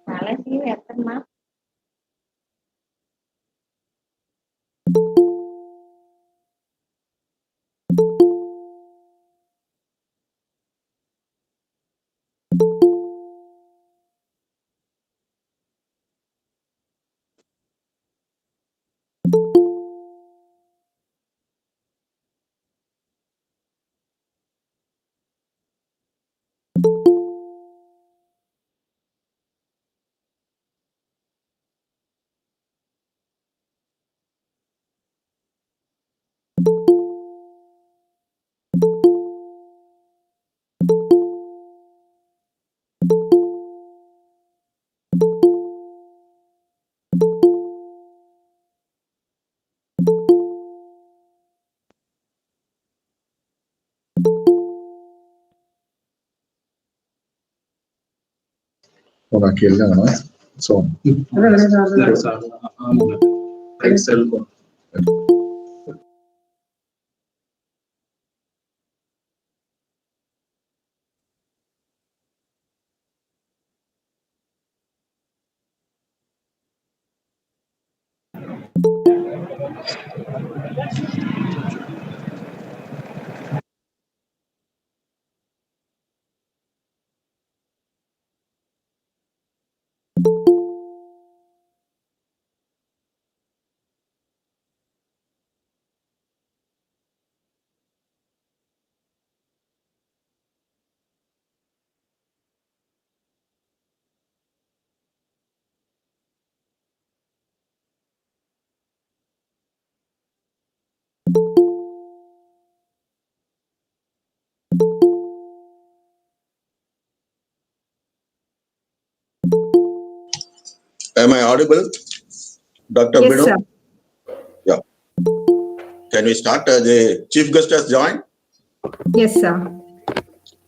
Salah sih ya Mas. Orakellene sånn. Am I audible, Dr. Yes, Bino? sir. Can we start? The chief guest has joined? Yes, sir.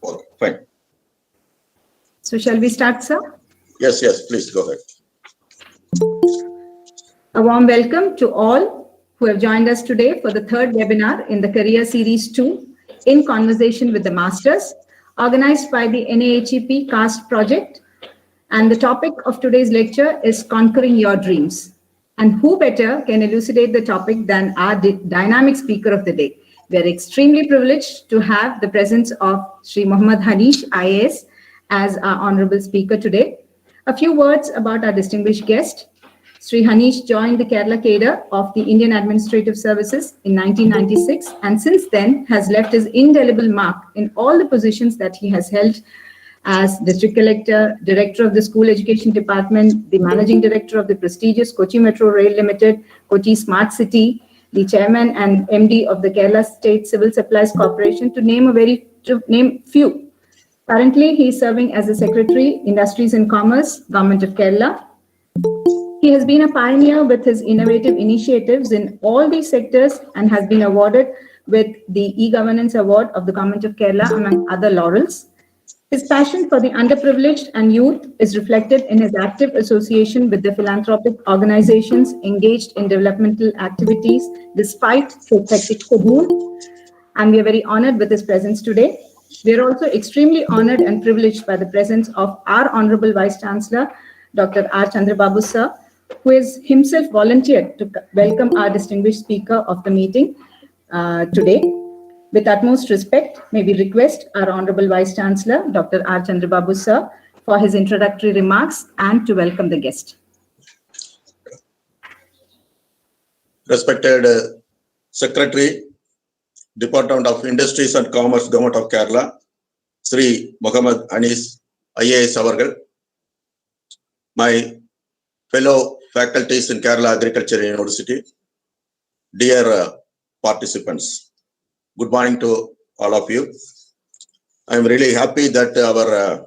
Okay, fine. So shall we start, sir? Yes, please go ahead. A warm welcome to all who have joined us today for the third webinar in the Career Series 2 in Conversation with the Masters, organized by the NAHEP CAST project. And the topic of today's lecture is Conquering Your Dreams. And who better can elucidate the topic than our dynamic speaker of the day? We are extremely privileged to have the presence of Sri Mohamad Hanish, IAS, as our honorable speaker today. A few words about our distinguished guest. Sri Hanish joined the Kerala cadre of the Indian Administrative Services in 1996 and since then has left his indelible mark in all the positions that he has held as District Collector, Director of the School Education Department, the Managing Director of the prestigious Kochi Metro Rail Limited, Kochi Smart City, the Chairman and MD of the Kerala State Civil Supplies Corporation, to name few. Currently, he is serving as the Secretary, Industries and Commerce, Government of Kerala. He has been a pioneer with his innovative initiatives in all these sectors and has been awarded with the e-Governance Award of the Government of Kerala, among other laurels. His passion for the underprivileged and youth is reflected in his active association with the philanthropic organizations engaged in developmental activities despite his hectic schedule. And we are very honored with his presence today. We are also extremely honored and privileged by the presence of our Honorable Vice Chancellor, Dr. R. Chandrababu sir, who is himself volunteered to welcome our distinguished speaker of the meeting today. With utmost respect, may we request our Honorable Vice Chancellor, Dr. R. Chandrababu sir, for his introductory remarks and to welcome the guest. Respected Secretary, Department of Industries and Commerce, Government of Kerala, Sri Mohamad Hanish, IAS Avargal, my fellow faculties in Kerala Agriculture University, dear participants, good morning to all of you. I am really happy that our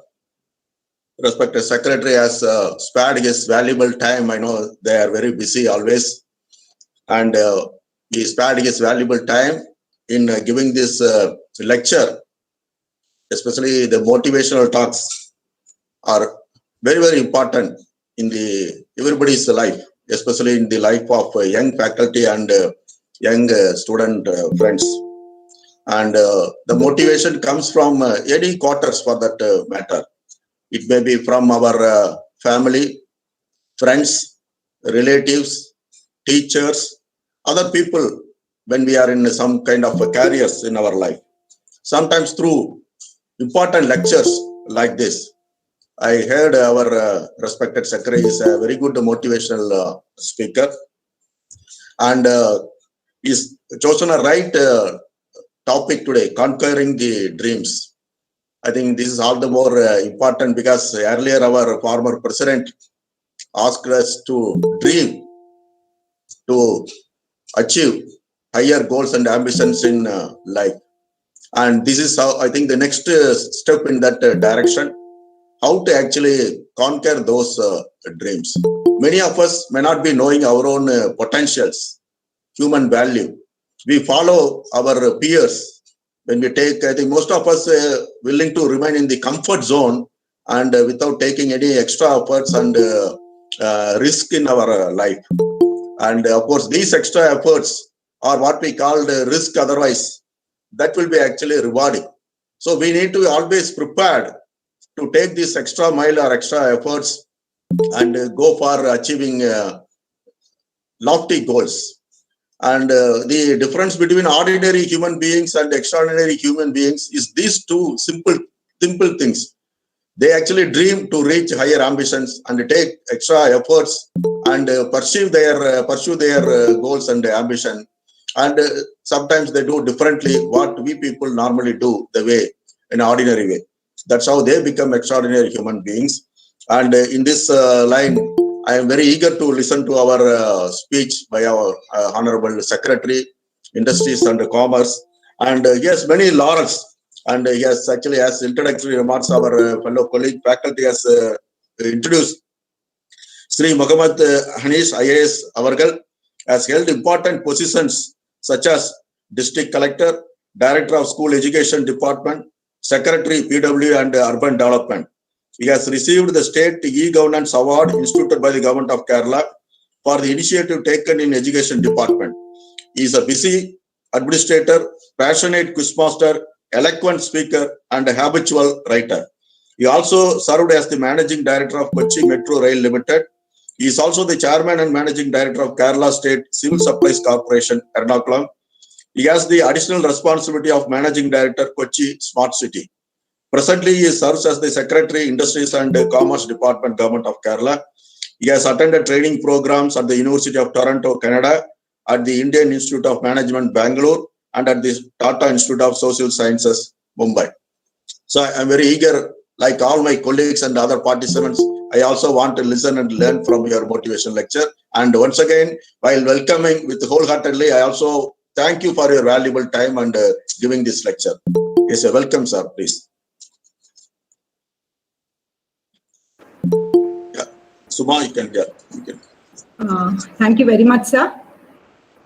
respected Secretary has spared his valuable time. I know they are very busy always, and he spared his valuable time in giving this lecture. Especially the motivational talks are very, very important in everybody's life, especially in the life of young faculty and young student friends. And the motivation comes from any quarters for that matter. It may be from our family, friends, relatives, teachers, other people when we are in some kind of careers in our life. Sometimes through important lectures like this, I heard our respected Secretary is a very good motivational speaker and is chosen a right topic today, conquering the dreams. I think this is all the more important because earlier our former president asked us to dream, to achieve higher goals and ambitions in life. And this is how I think the next step in that direction, how to actually conquer those dreams. Many of us may not be knowing our own potentials, human value. We follow our peers. When we take, I think most of us willing to remain in the comfort zone and without taking any extra efforts and risk in our life. And of course, these extra efforts are what we call the risk otherwise. That will be actually rewarding. So we need to always prepared to take this extra mile or extra efforts and go for achieving lofty goals. And the difference between ordinary human beings and extraordinary human beings is these two simple things. They actually dream to reach higher ambitions and take extra efforts and pursue their goals and ambition. And sometimes they do differently what we people normally do the way, in ordinary way. That's how they become extraordinary human beings. And in this line, I am very eager to listen to our speech by our Honorable Secretary, Industries and Commerce. And yes, many laurels. And yes, actually, as introductory remarks, our fellow colleague faculty has introduced. Sri Mohamad Hanish, IAS Avargal, has held important positions such as District Collector, Director of School Education Department, Secretary PW and Urban Development. He has received the State E-Governance Award instituted by the Government of Kerala for the initiative taken in Education Department. He is a busy administrator, passionate quizmaster, eloquent speaker, and a habitual writer. He also served as the Managing Director of Kochi Metro Rail Limited. He is also the Chairman and Managing Director of Kerala State Civil Supplies Corporation, Ernakulam. He has the additional responsibility of Managing Director, Kochi Smart City. Presently, he serves as the Secretary, Industries and Commerce Department, Government of Kerala. He has attended training programs at the University of Toronto, Canada, at the Indian Institute of Management, Bangalore, and at the Tata Institute of Social Sciences, Mumbai. So I'm very eager, like all my colleagues and other participants, I also want to listen and learn from your motivation lecture. And once again, while welcoming with wholeheartedly, I also thank you for your valuable time and giving this lecture. Yes, welcome, sir, please. Yeah, Suma, you can get. Thank you very much, sir,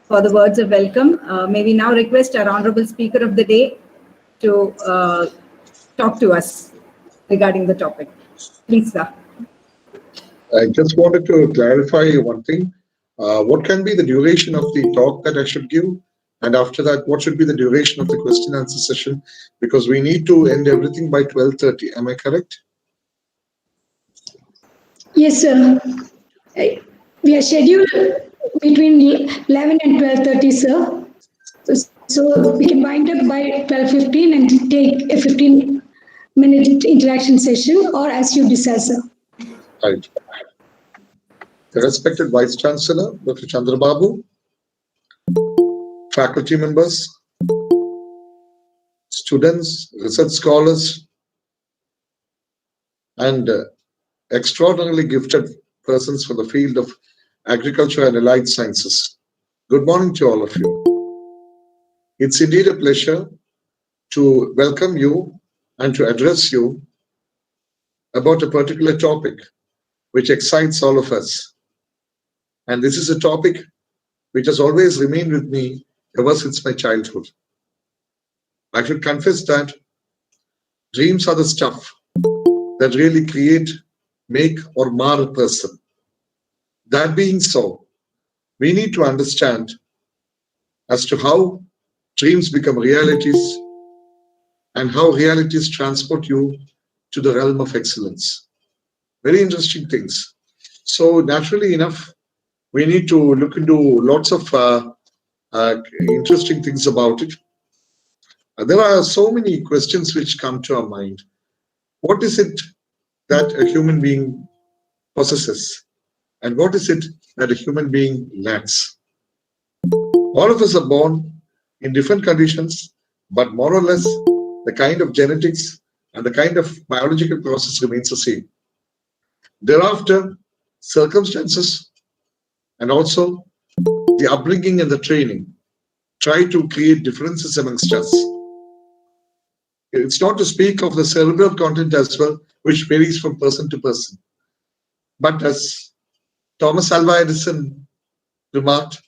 for the words of welcome. May we now request our Honorable Speaker of the Day to talk to us regarding the topic. Please, sir. I just wanted to clarify one thing. What can be the duration of the talk that I should give? And after that, what should be the duration of the question answer session? Because we need to end everything by 12:30. Am I correct? Yes, sir. We are scheduled between 11 and 12:30, sir. So we can wind up by 12:15 and take a 15-minute interaction session, or as you decide, sir. Right. The respected Vice Chancellor, Dr. Chandrababu, faculty members, students, research scholars, and extraordinarily gifted persons from the field of agriculture and allied sciences. Good morning to all of you. It's indeed a pleasure to welcome you and to address you about a particular topic which excites all of us. And this is a topic which has always remained with me ever since my childhood. I should confess that dreams are the stuff that really create, make, or mar a person. That being so, we need to understand as to how dreams become realities and how realities transport you to the realm of excellence. Very interesting things. So naturally enough, we need to look into lots of interesting things about it. There are so many questions which come to our mind. What is it that a human being possesses? And what is it that a human being lacks? All of us are born in different conditions, but more or less the kind of genetics and the kind of biological process remains the same. Thereafter, circumstances and also the upbringing and the training try to create differences amongst us. It's not to speak of the cerebral content as well, which varies from person to person. But as Thomas Alva Edison remarked,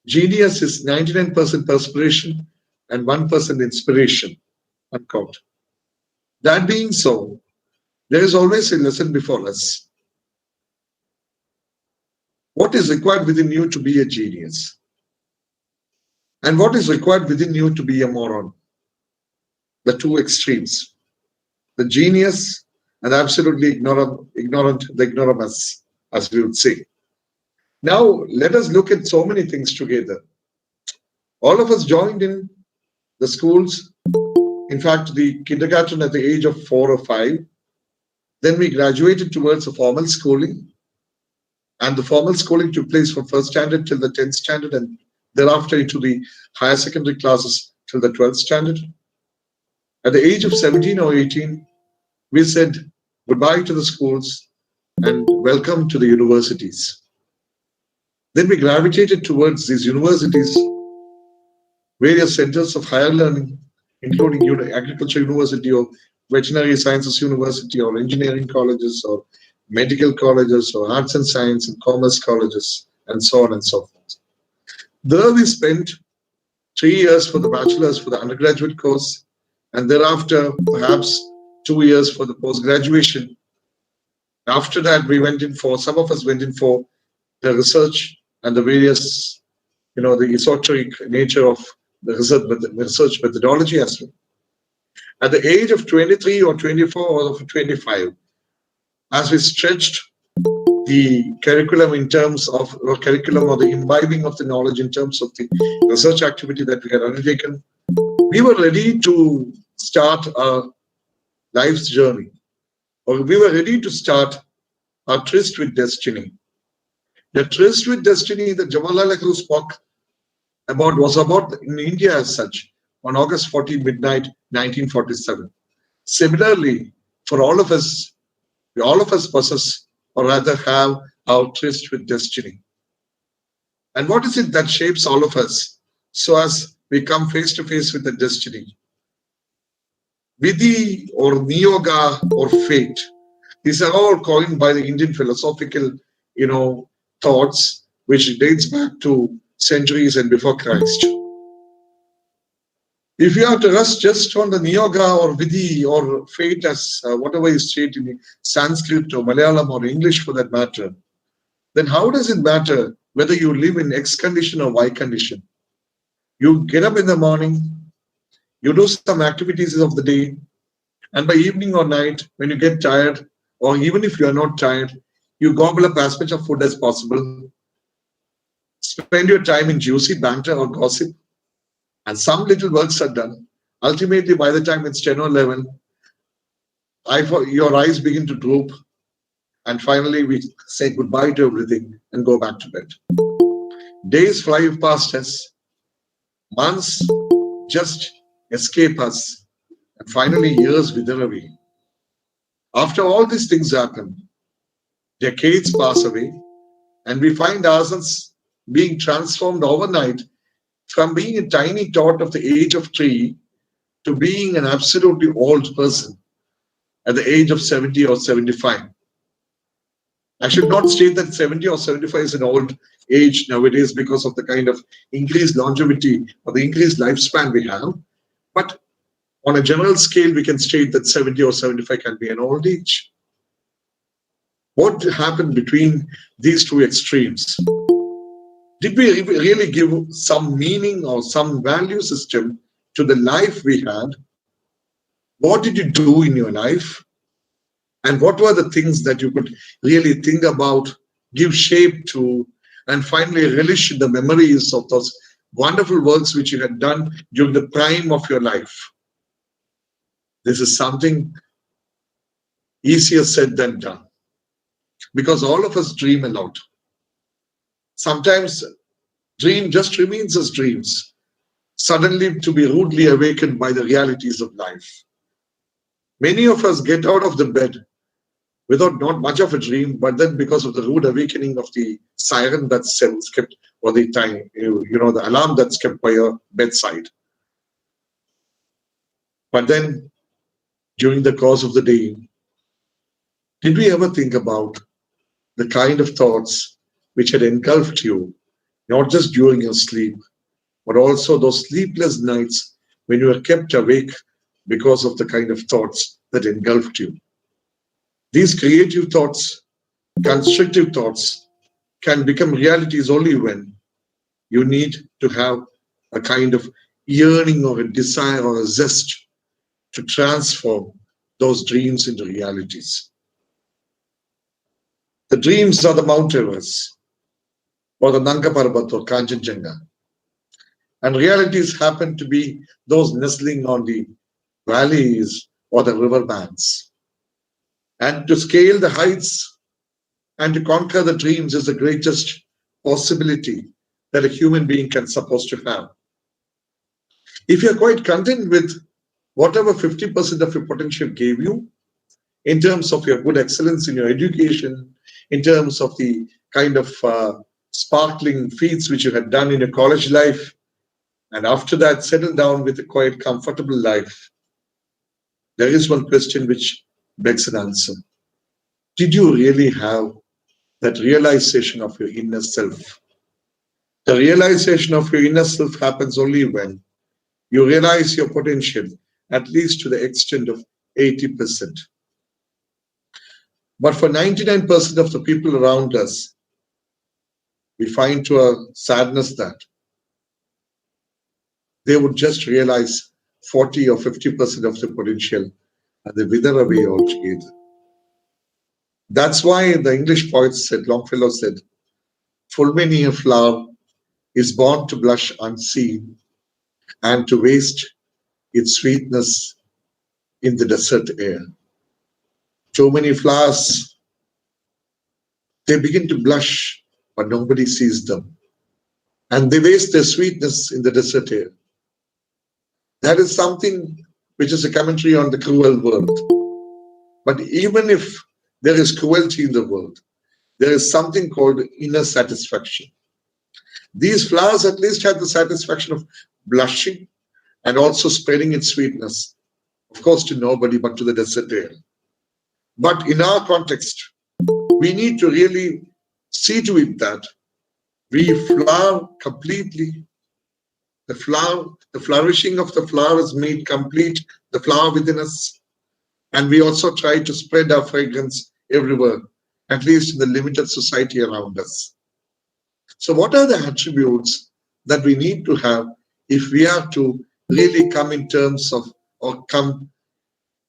genius is 99% perspiration and 1% inspiration, unquote. That being so, there is always a lesson before us. What is required within you to be a genius? And what is required within you to be a moron? The two extremes. The genius and absolutely ignorant, the ignoramus, as we would say. Now, let us look at so many things together. All of us joined in the schools, in fact, the kindergarten at the age of 4 or 5. Then we graduated towards a formal schooling. And the formal schooling took place from 1st standard till the 10th standard, and thereafter into the higher secondary classes till the 12th standard. At the age of 17 or 18, we said goodbye to the schools and welcome to the universities. Then we gravitated towards these universities, various centers of higher learning, including agriculture university or veterinary sciences university or engineering colleges or medical colleges or arts and science and commerce colleges and so on and so forth. There we spent 3 years for the bachelor's for the undergraduate course, and thereafter perhaps 2 years for the post-graduation. After that, we went in for, some of us went in for the research and the various, the esoteric nature of the research methodology as well. At the age of 23 or 24 or 25, as we stretched the curriculum in terms of, or curriculum or the imbibing of the knowledge in terms of the research activity that we had undertaken, we were ready to start our life's journey, or we were ready to start our tryst with destiny. The tryst with destiny that Jawaharlal Nehru spoke about was about in India as such on August 14 midnight 1947. Similarly, for all of us possess or rather have our tryst with destiny. And what is it that shapes all of us so as we come face to face with the destiny? Vidhi or Niyoga or fate. These are all coined by the Indian philosophical, thoughts, which dates back to centuries and before Christ. If you have to rest just on the Niyoga or Vidhi or fate as whatever is stated in Sanskrit or Malayalam or English for that matter, then how does it matter whether you live in X condition or Y condition? You get up in the morning, you do some activities of the day, and by evening or night, when you get tired, or even if you are not tired, you gobble up as much of food as possible, spend your time in juicy banter or gossip, and some little works are done. Ultimately, by the time it's 10 or 11, your eyes begin to droop, and finally we say goodbye to everything and go back to bed. Days fly past us, months just escape us, and finally years wither away. After all these things happen, decades pass away, and we find ourselves being transformed overnight from being a tiny tot of the age of 3 to being an absolutely old person at the age of 70 or 75. I should not state that 70 or 75 is an old age nowadays because of the kind of increased longevity or the increased lifespan we have. But on a general scale, we can state that 70 or 75 can be an old age. What happened between these two extremes? Did we really give some meaning or some value system to the life we had? What did you do in your life? And what were the things that you could really think about, give shape to, and finally relish the memories of those wonderful works which you had done during the prime of your life? This is something easier said than done, because all of us dream a lot. Sometimes dream just remains as dreams, suddenly to be rudely awakened by the realities of life. Many of us get out of the bed without not much of a dream, but then because of the rude awakening of the siren that's kept, or the time, the alarm that's kept by your bedside. But then during the course of the day, did we ever think about the kind of thoughts which had engulfed you, not just during your sleep, but also those sleepless nights when you were kept awake because of the kind of thoughts that engulfed you? These creative thoughts, constructive thoughts, can become realities only when you need to have a kind of yearning or a desire or a zest to transform those dreams into realities. The dreams are the Mount Everest, or the Nanga Parbat or Kanchenjunga. And realities happen to be those nestling on the valleys or the riverbanks. And to scale the heights and to conquer the dreams is the greatest possibility that a human being can supposed to have. If you're quite content with whatever 50% of your potential gave you, in terms of your good excellence in your education, in terms of the kind of sparkling feats which you had done in your college life, and after that settle down with a quite comfortable life, there is one question which begs an answer. Did you really have that realization of your inner self? The realization of your inner self happens only when you realize your potential, at least to the extent of 80%. But for 99% of the people around us, we find to our sadness that they would just realize 40 or 50% of the potential and they wither away altogether. That's why the English poet said, Longfellow said, full many a flower is born to blush unseen and to waste its sweetness in the desert air. Too many flowers, they begin to blush, but nobody sees them. And they waste their sweetness in the desert air. That is something which is a commentary on the cruel world. But even if there is cruelty in the world, there is something called inner satisfaction. These flowers at least have the satisfaction of blushing and also spreading its sweetness, of course, to nobody but to the desert air. But in our context, we need to really see to it that we flower completely. The flourishing of the flower is made complete, the flower within us. And we also try to spread our fragrance everywhere, at least in the limited society around us. So what are the attributes that we need to have if we are to really come in terms of, or come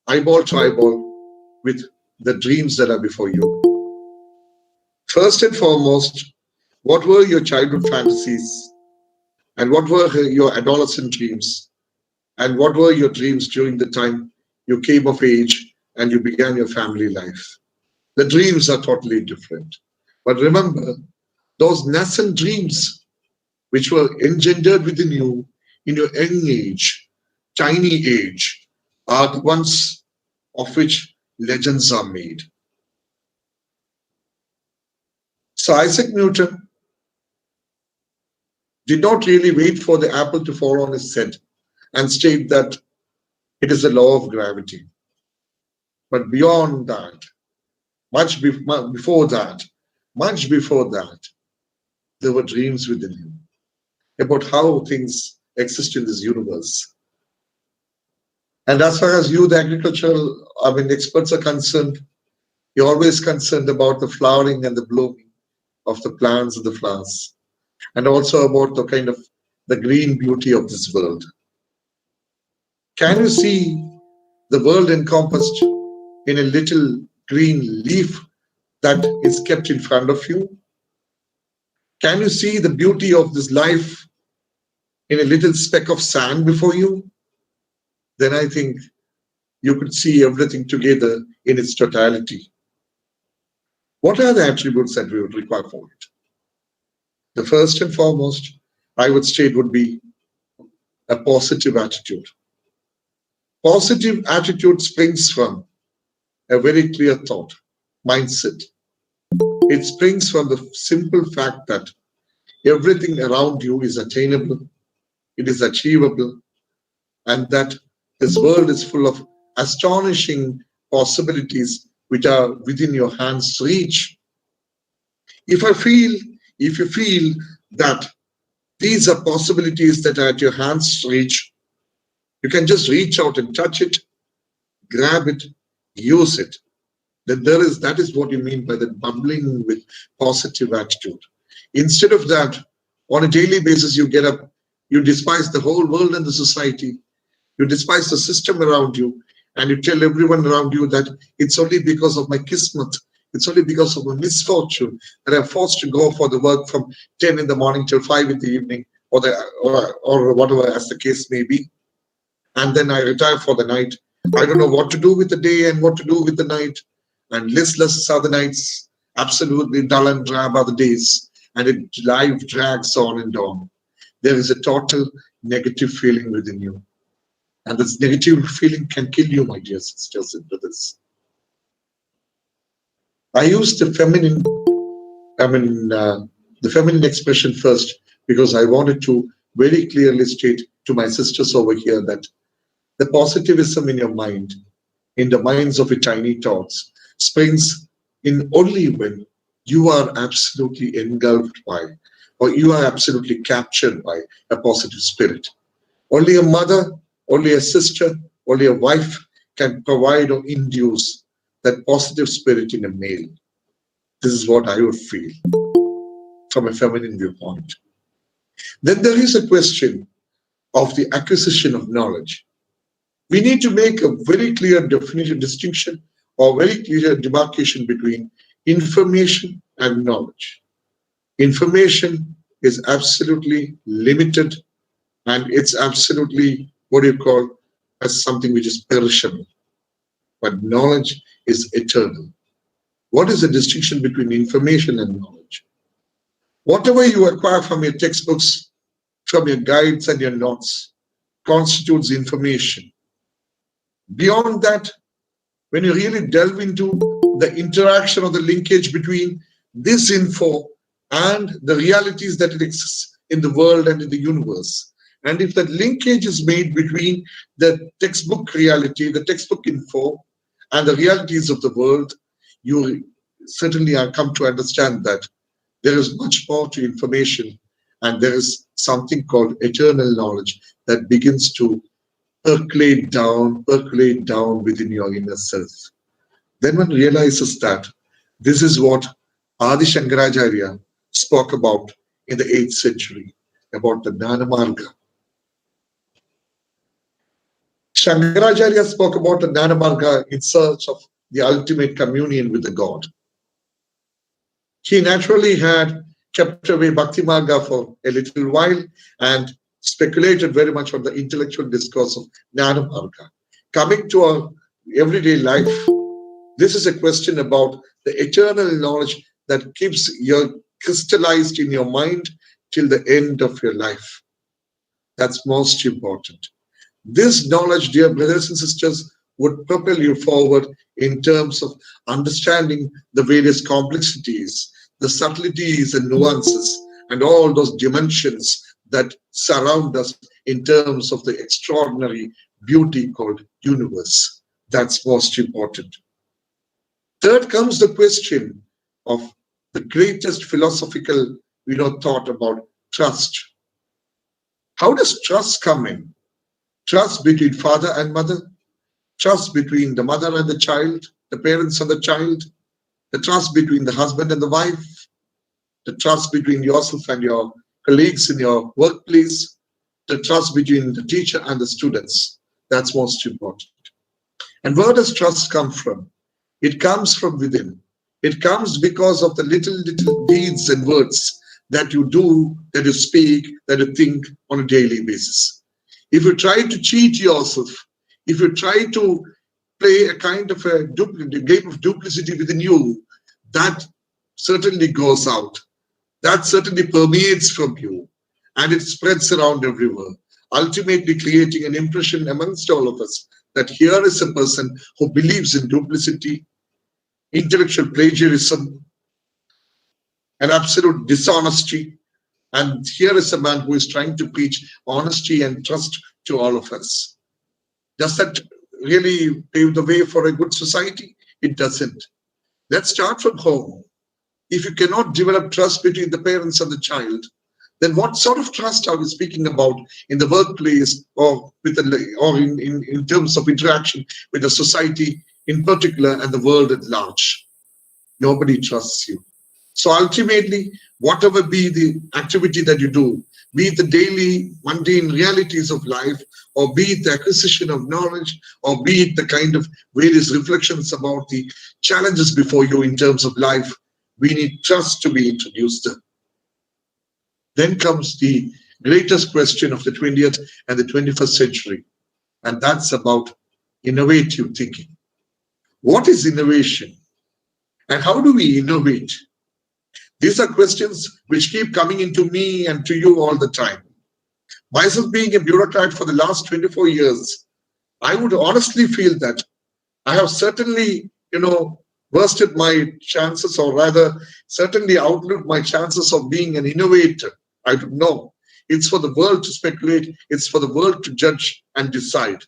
eyeball to eyeball with the dreams that are before you? First and foremost, what were your childhood fantasies? And what were your adolescent dreams? And what were your dreams during the time you came of age and you began your family life? The dreams are totally different. But remember, those nascent dreams which were engendered within you in your young age, tiny age, are the ones of which legends are made. So Isaac Newton did not really wait for the apple to fall on his head and state that it is the law of gravity. But beyond that, much before that, there were dreams within him about how things exist in this universe. And as far as you, the agricultural, experts are concerned, you're always concerned about the flowering and the blooming of the plants and the flowers, and also about the kind of the green beauty of this world. Can you see the world encompassed in a little green leaf that is kept in front of you? Can you see the beauty of this life in a little speck of sand before you? Then I think you could see everything together in its totality. What are the attributes that we would require for it? The first and foremost, I would state, would be a positive attitude. Positive attitude springs from a very clear thought, mindset. It springs from the simple fact that everything around you is attainable, it is achievable, and that this world is full of astonishing possibilities which are within your hand's reach. If you feel that these are possibilities that are at your hand's reach, you can just reach out and touch it, grab it, use it. Then that is what you mean by the bubbling with positive attitude. Instead of that, on a daily basis, you get up, you despise the whole world and the society, you despise the system around you, and you tell everyone around you that it's only because of my kismet, it's only because of my misfortune that I'm forced to go for the work from 10 in the morning till 5 in the evening, or whatever as the case may be. And then I retire for the night. I don't know what to do with the day and what to do with the night. And listless are the nights, absolutely dull and drab are the days, and life drags on and on. There is a total negative feeling within you. And this negative feeling can kill you, my dear sisters and brothers. I use the feminine expression first because I wanted to very clearly state to my sisters over here that the positivism in your mind, in the minds of your tiny thoughts, springs in only when you are absolutely engulfed by or you are absolutely captured by a positive spirit. Only a mother, only a sister, only a wife can provide or induce that positive spirit in a male. This is what I would feel from a feminine viewpoint. Then there is a question of the acquisition of knowledge. We need to make a very clear definition, distinction, or very clear demarcation between information and knowledge. Information is absolutely limited, and it's absolutely what you call as something which is perishable. But knowledge is eternal. What is the distinction between information and knowledge? Whatever you acquire from your textbooks, from your guides and your notes, constitutes information. Beyond that, when you really delve into the interaction or the linkage between this info and the realities that it exists in the world and in the universe, and if that linkage is made between the textbook reality, the textbook info, and the realities of the world, you certainly are come to understand that there is much more to information, and there is something called eternal knowledge that begins to percolate down within your inner self. Then one realizes that this is what Adi Shankaracharya spoke about in the 8th century, about the Jnanamarga. Shankaracharya spoke about the Jnanamarga in search of the ultimate communion with the God. He naturally had kept away Bhakti Marga for a little while and speculated very much on the intellectual discourse of Jnanamarga. Coming to our everyday life, this is a question about the eternal knowledge that keeps you crystallized in your mind till the end of your life. That's most important. This knowledge, dear brothers and sisters, would propel you forward in terms of understanding the various complexities, the subtleties and nuances, and all those dimensions that surround us in terms of the extraordinary beauty called universe. That's most important. Third comes the question of the greatest philosophical, thought about trust. How does trust come in? Trust between father and mother, trust between the mother and the child, the parents and the child, the trust between the husband and the wife, the trust between yourself and your colleagues in your workplace, the trust between the teacher and the students. That's most important. And where does trust come from? It comes from within. It comes because of the little deeds and words that you do, that you speak, that you think on a daily basis. If you try to cheat yourself, if you try to play a kind of a game of duplicity within you, that certainly goes out. That certainly permeates from you, and it spreads around everywhere, ultimately creating an impression amongst all of us that here is a person who believes in duplicity, intellectual plagiarism, and absolute dishonesty. And here is a man who is trying to preach honesty and trust to all of us. Does that really pave the way for a good society? It doesn't. Let's start from home. If you cannot develop trust between the parents and the child, then what sort of trust are we speaking about in the workplace or in terms of interaction with the society in particular and the world at large? Nobody trusts you. So ultimately, whatever be the activity that you do, be it the daily mundane realities of life, or be it the acquisition of knowledge, or be it the kind of various reflections about the challenges before you in terms of life, we need trust to be introduced. Then comes the greatest question of the 20th and the 21st century, and that's about innovative thinking. What is innovation? And how do we innovate? These are questions which keep coming into me and to you all the time. Myself being a bureaucrat for the last 24 years, I would honestly feel that I have certainly, worsted my chances, or rather, certainly outlived my chances of being an innovator. I don't know. It's for the world to speculate. It's for the world to judge and decide.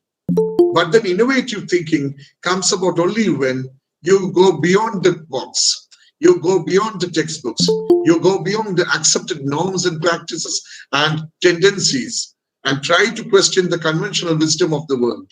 But then innovative thinking comes about only when you go beyond the box. You go beyond the textbooks. You go beyond the accepted norms and practices and tendencies and try to question the conventional wisdom of the world.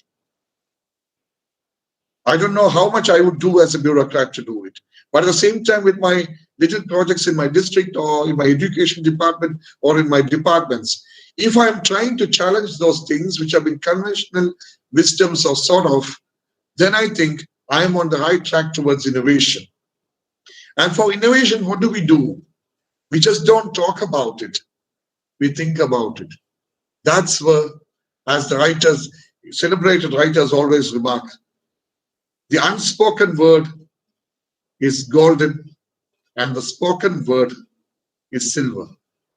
I don't know how much I would do as a bureaucrat to do it. But at the same time, with my little projects in my district or in my education department or in my departments, if I'm trying to challenge those things which have been conventional wisdoms or sort of, then I think I am on the right track towards innovation. And for innovation, what do? We just don't talk about it. We think about it. That's where, as the writers, celebrated writers always remark, the unspoken word is golden and the spoken word is silver.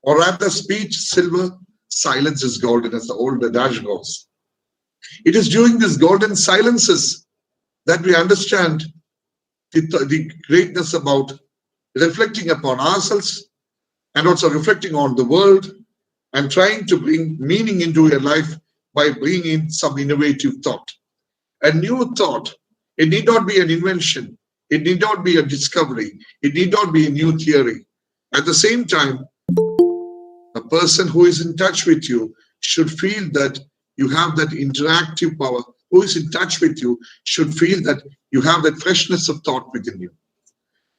Or rather, speech silver, silence is golden, as the old adage goes. It is during these golden silences that we understand the greatness about reflecting upon ourselves and also reflecting on the world and trying to bring meaning into your life by bringing in some innovative thought. A new thought, it need not be an invention, it need not be a discovery, it need not be a new theory. At the same time, a person who is in touch with you should feel that you have that interactive power. Who is in touch with you should feel that you have that freshness of thought within you.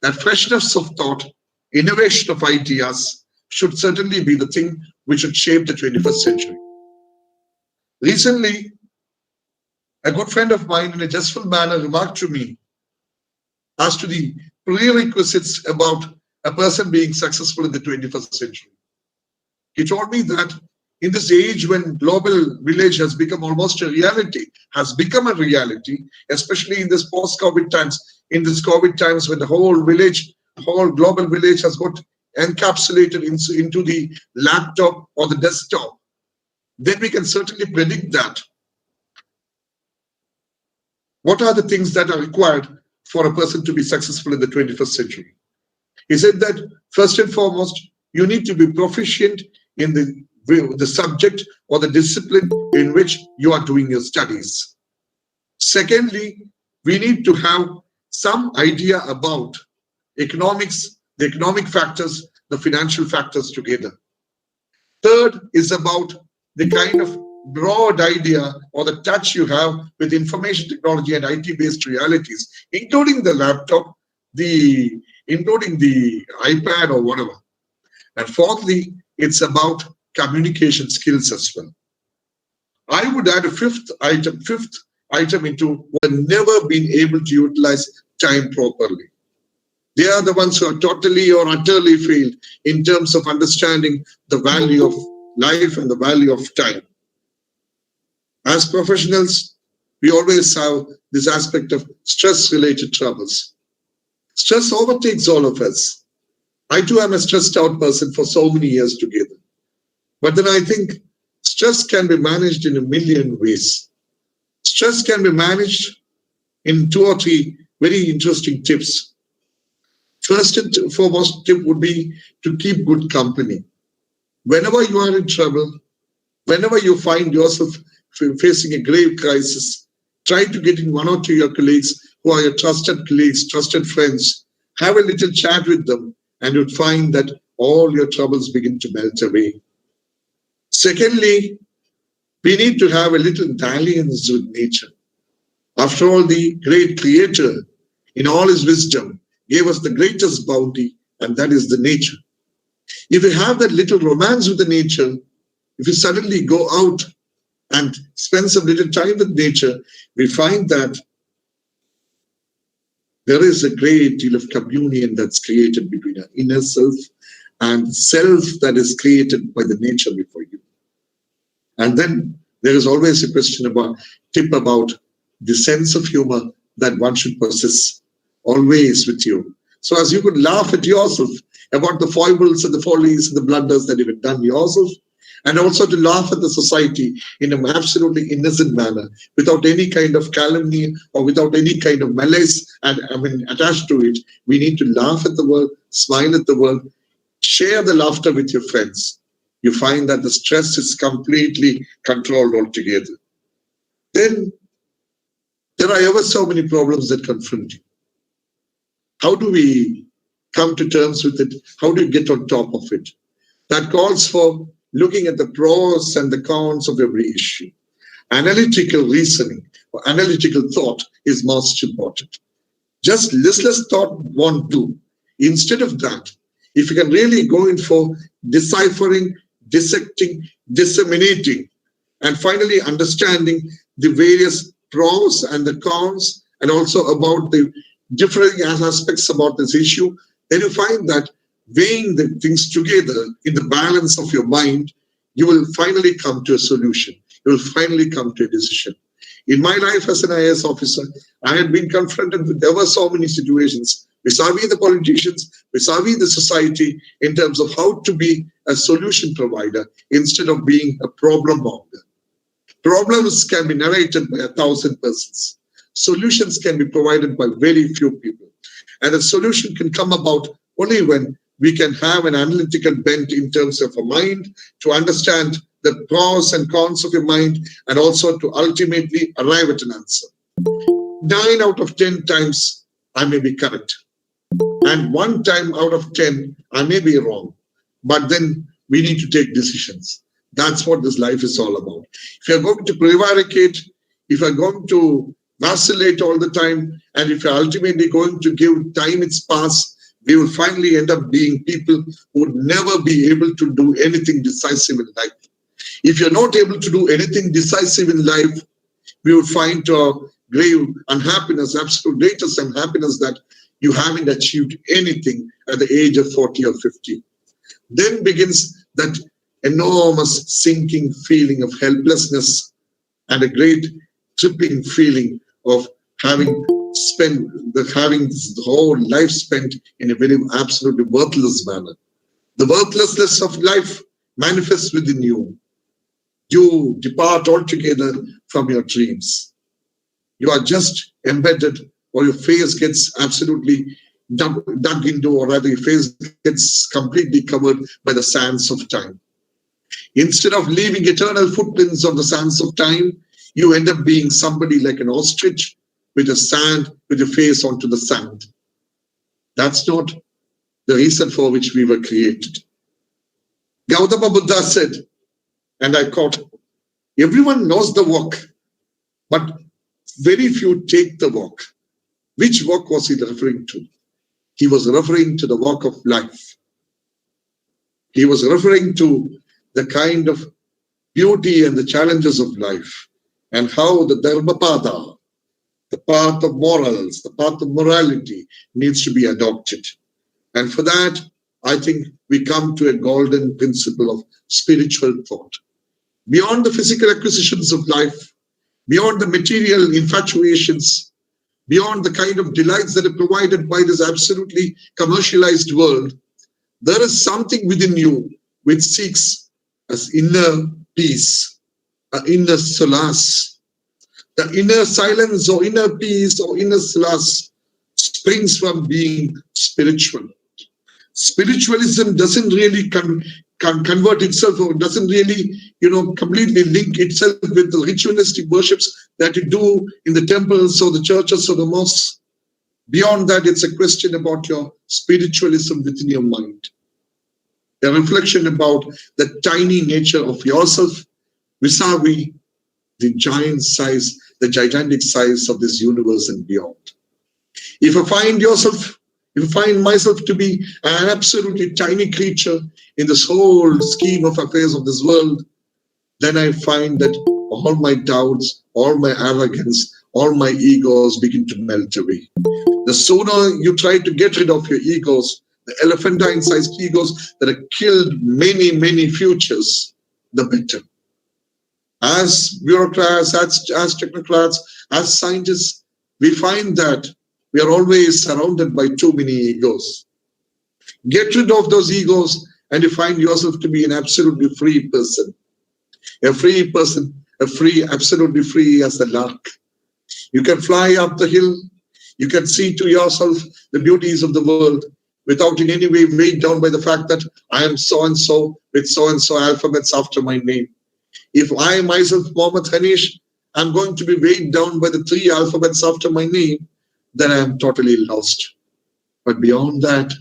That freshness of thought, innovation of ideas should certainly be the thing which should shape the 21st century. Recently, a good friend of mine in a jestful manner remarked to me as to the prerequisites about a person being successful in the 21st century. He told me that in this age when global village has become almost a reality, especially in this post-COVID times, in this COVID times when the whole global village has got encapsulated into the laptop or the desktop, then we can certainly predict that. What are the things that are required for a person to be successful in the 21st century? He said that first and foremost, you need to be proficient in the subject or the discipline in which you are doing your studies. Secondly, we need to have some idea about economics, the economic factors, the financial factors together. Third is about the kind of broad idea or the touch you have with information technology and IT-based realities, including the laptop, including the iPad or whatever. And fourthly, it's about communication skills as well. I would add a fifth item into who have never been able to utilize time properly. They are the ones who are totally or utterly failed in terms of understanding the value of life and the value of time. As professionals, we always have this aspect of stress-related troubles. Stress overtakes all of us. I too am a stressed out person for so many years together. But then I think stress can be managed in a million ways. Stress can be managed in 2 or 3 very interesting tips. First and foremost tip would be to keep good company. Whenever you are in trouble, whenever you find yourself facing a grave crisis, try to get in 1 or 2 of your colleagues who are your trusted colleagues, trusted friends. Have a little chat with them and you'd find that all your troubles begin to melt away. Secondly, we need to have a little dalliance with nature. After all, the great creator, in all his wisdom, gave us the greatest bounty, and that is the nature. If you have that little romance with the nature, if you suddenly go out and spend some little time with nature, we find that there is a great deal of communion that's created between our inner self and self that is created by the nature before you. And then there is always a tip about the sense of humor that one should possess always with you. So as you could laugh at yourself about the foibles and the follies and the blunders that you've done yourself, and also to laugh at the society in an absolutely innocent manner, without any kind of calumny or without any kind of malice attached to it. We need to laugh at the world, smile at the world, share the laughter with your friends. You find that the stress is completely controlled altogether. Then there are ever so many problems that confront you. How do we come to terms with it? How do you get on top of it? That calls for looking at the pros and the cons of every issue. Analytical reasoning or analytical thought is most important. Just listless thought won't do. Instead of that, if you can really go in for deciphering, dissecting, disseminating, and finally understanding the various pros and the cons, and also about the different aspects about this issue, then you find that weighing the things together in the balance of your mind, you will finally come to a solution. You will finally come to a decision. In my life as an IAS officer, I had been confronted with ever so many situations vis-a-vis the politicians, vis-a-vis the society, in terms of how to be a solution provider instead of being a problem monger. Problems can be narrated by 1,000 persons. Solutions can be provided by very few people. And a solution can come about only when we can have an analytical bent in terms of a mind to understand the pros and cons of your mind, and also to ultimately arrive at an answer. 9 out of 10 times I may be correct, and 1 time out of 10 I may be wrong, but then we need to take decisions. That's what this life is all about. If you're going to prevaricate, if you're going to vacillate all the time, and if you're ultimately going to give time its pass, we will finally end up being people who would never be able to do anything decisive in life. If you're not able to do anything decisive in life, we will find to our grave unhappiness, absolute greatest unhappiness, that you haven't achieved anything at the age of 40 or 50. Then begins that enormous sinking feeling of helplessness and a great tripping feeling of having the whole life spent in a very absolutely worthless manner. The worthlessness of life manifests within you. You depart altogether from your dreams. You are just embedded, or your face gets absolutely dug into, or rather your face gets completely covered by the sands of time. Instead of leaving eternal footprints on the sands of time, you end up being somebody like an ostrich with your face onto the sand. That's not the reason for which we were created. Gautama Buddha said, and I quote, "Everyone knows the walk, but very few take the walk." Which walk was he referring to? He was referring to the walk of life. He was referring to the kind of beauty and the challenges of life, and how the Dharmapada, the path of morals, the path of morality, needs to be adopted. And for that, I think we come to a golden principle of spiritual thought. Beyond the physical acquisitions of life, beyond the material infatuations, beyond the kind of delights that are provided by this absolutely commercialized world, there is something within you which seeks as inner peace, an inner solace. The inner silence or inner peace or inner solace springs from being spiritual. Spiritualism doesn't really convert itself, or doesn't really, completely link itself with the ritualistic worships that you do in the temples or the churches or the mosques. Beyond that, it's a question about your spiritualism within your mind. A reflection about the tiny nature of yourself vis-a-vis the gigantic size of this universe and beyond. If I find myself to be an absolutely tiny creature in this whole scheme of affairs of this world, then I find that all my doubts, all my arrogance, all my egos begin to melt away. The sooner you try to get rid of your egos, the elephantine-sized egos that have killed many, many futures, the better. As bureaucrats, as technocrats, as scientists, we find that we are always surrounded by too many egos. Get rid of those egos and you find yourself to be an absolutely free person. A free person, absolutely free as the lark. You can fly up the hill. You can see to yourself the beauties of the world without in any way weighed down by the fact that I am so-and-so with so-and-so alphabets after my name. If I myself, Mohamad Hanish, am going to be weighed down by the 3 alphabets after my name, then I am totally lost. But beyond that,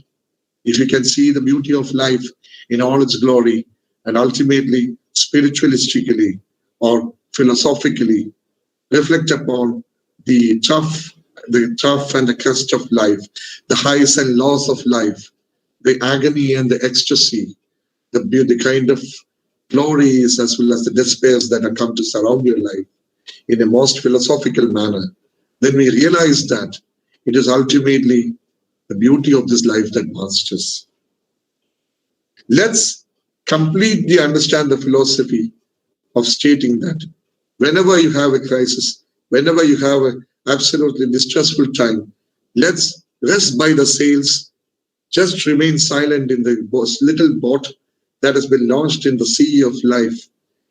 if you can see the beauty of life in all its glory, and ultimately, spiritualistically or philosophically, reflect upon the tough and the crust of life, the highs and lows of life, the agony and the ecstasy, the kind of glories as well as the despairs that have come to surround your life in a most philosophical manner, then we realize that it is ultimately the beauty of this life that masters. Let's completely understand the philosophy of stating that whenever you have a crisis, whenever you have an absolutely distressful time, let's rest by the sails, just remain silent in the little boat that has been launched in the sea of life,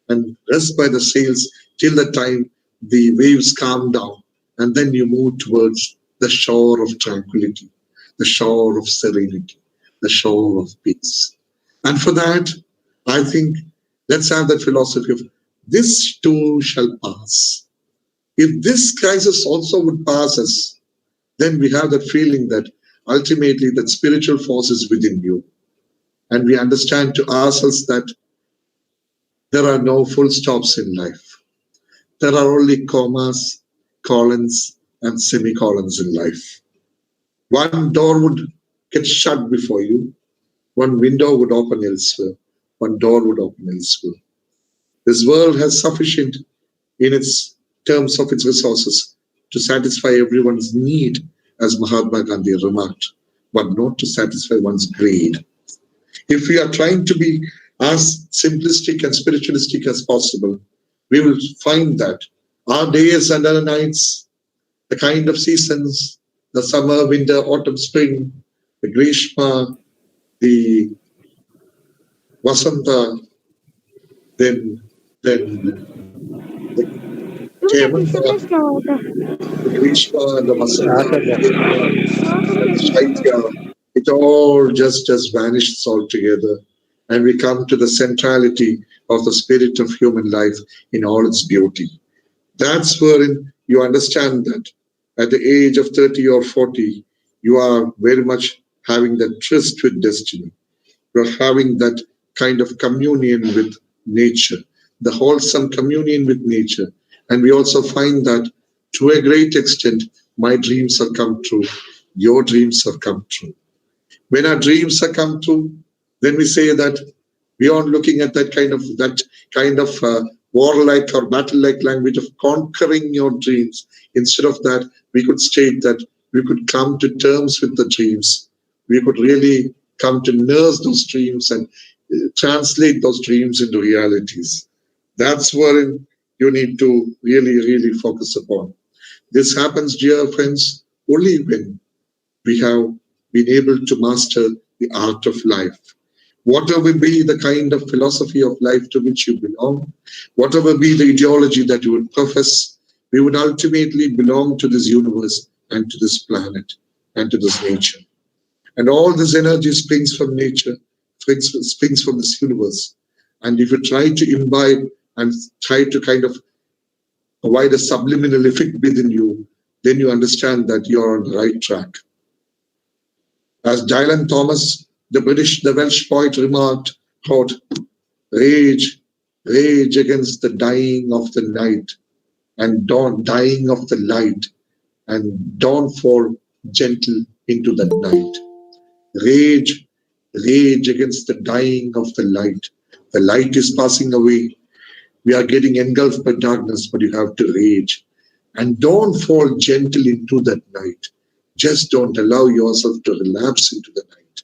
and rest by the sails till the time the waves calm down, and then you move towards the shore of tranquility, the shore of serenity, the shore of peace. And for that, I think let's have that philosophy of this too shall pass. If this crisis also would pass us, then we have that feeling that ultimately that spiritual force is within you. And we understand to ourselves that there are no full stops in life. There are only commas, colons, and semicolons in life. One door would get shut before you, one window would open elsewhere, one door would open elsewhere. This world has sufficient in its terms of its resources to satisfy everyone's need, as Mahatma Gandhi remarked, but not to satisfy one's greed. If we are trying to be as simplistic and spiritualistic as possible, we will find that our days and our nights, the kind of seasons, the summer, winter, autumn, spring, the Grishma, the Vasanta, then the Hemanta, the Grishma, the Vasanta, and the Shaitya, it all just vanishes altogether. And we come to the centrality of the spirit of human life in all its beauty. That's wherein you understand that at the age of 30 or 40, you are very much having that tryst with destiny. You're having that kind of communion with nature, the wholesome communion with nature. And we also find that to a great extent, my dreams have come true, your dreams have come true. When our dreams have come true, then we say that beyond looking at that kind of warlike or battle-like language of conquering your dreams, instead of that, we could state that we could come to terms with the dreams. We could really come to nurse those dreams and translate those dreams into realities. That's wherein you need to really focus upon. This happens, dear friends, only when we have been able to master the art of life. Whatever be the kind of philosophy of life to which you belong, whatever be the ideology that you would profess, we would ultimately belong to this universe and to this planet and to this nature. And all this energy springs from nature, springs from this universe. And if you try to imbibe and try to kind of provide a subliminal effect within you, then you understand that you're on the right track. As Dylan Thomas, the Welsh poet, remarked, quote, rage, rage against the dying of the night and dawn, dying of the light, and dawn fall gentle into the night. Rage, rage against the dying of the light. The light is passing away. We are getting engulfed by darkness, but you have to rage. And don't fall gentle into that night. Just don't allow yourself to relapse into the night.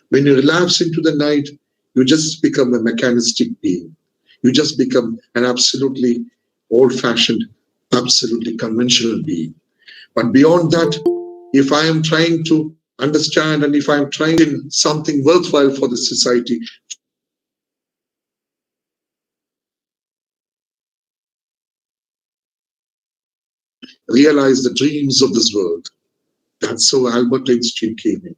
When you relapse into the night, you just become a mechanistic being. You just become an absolutely old-fashioned, absolutely conventional being. But beyond that, if I am trying to understand and if I'm trying in something worthwhile for the society, realize the dreams of this world. That's how Albert Einstein came in.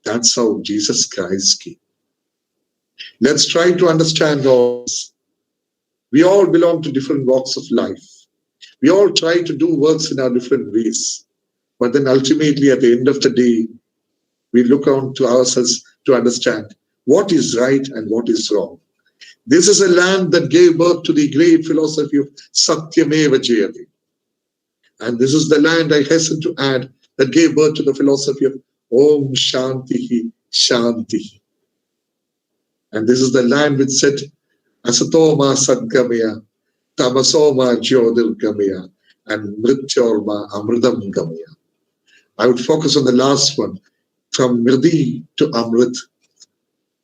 That's how Jesus Christ came. Let's try to understand all this. We all belong to different walks of life. We all try to do works in our different ways. But then ultimately, at the end of the day, we look on to ourselves to understand what is right and what is wrong. This is a land that gave birth to the great philosophy of Satyameva Jayate. And this is the land, I hasten to add, that gave birth to the philosophy of Om Shantihi Shantihi. And this is the land which said, Asatoma Sadgamaya, Tamasoma Jyodirgamaya, and Mrityorma Amridam Gamaya. I would focus on the last one, from Mridi to Amrit,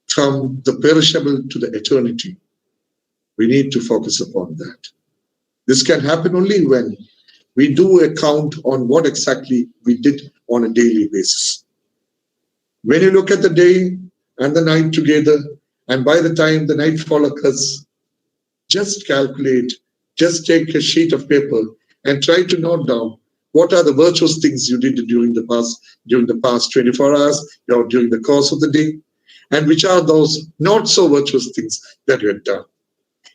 from the perishable to the eternity. We need to focus upon that. This can happen only when we do a count on what exactly we did on a daily basis. When you look at the day and the night together, and by the time the nightfall occurs, just calculate, just take a sheet of paper and try to note down what are the virtuous things you did during the past 24 hours or during the course of the day, and which are those not so virtuous things that you had done.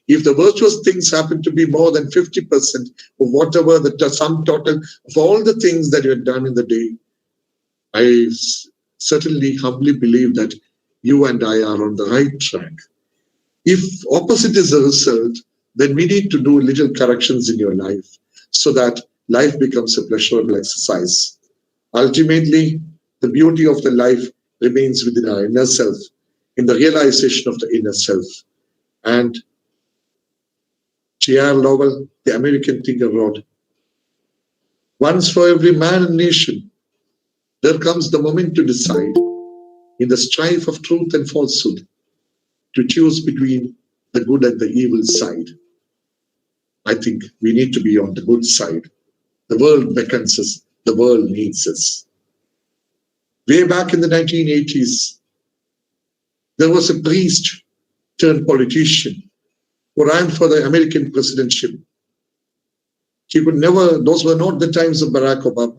If the virtuous things happen to be more than 50% of whatever the sum total of all the things that you had done in the day, I certainly humbly believe that you and I are on the right track. If opposite is the result, then we need to do little corrections in your life so that life becomes a pleasurable exercise. Ultimately, the beauty of the life remains within our inner self, in the realization of the inner self. And J.R. Lowell, the American thinker, wrote, "Once for every man and nation, there comes the moment to decide, in the strife of truth and falsehood, to choose between the good and the evil side." I think we need to be on the good side. The world beckons us. The world needs us. Way back in the 1980s, there was a priest turned politician who ran for the American presidency. He could never, those were not the times of Barack Obama.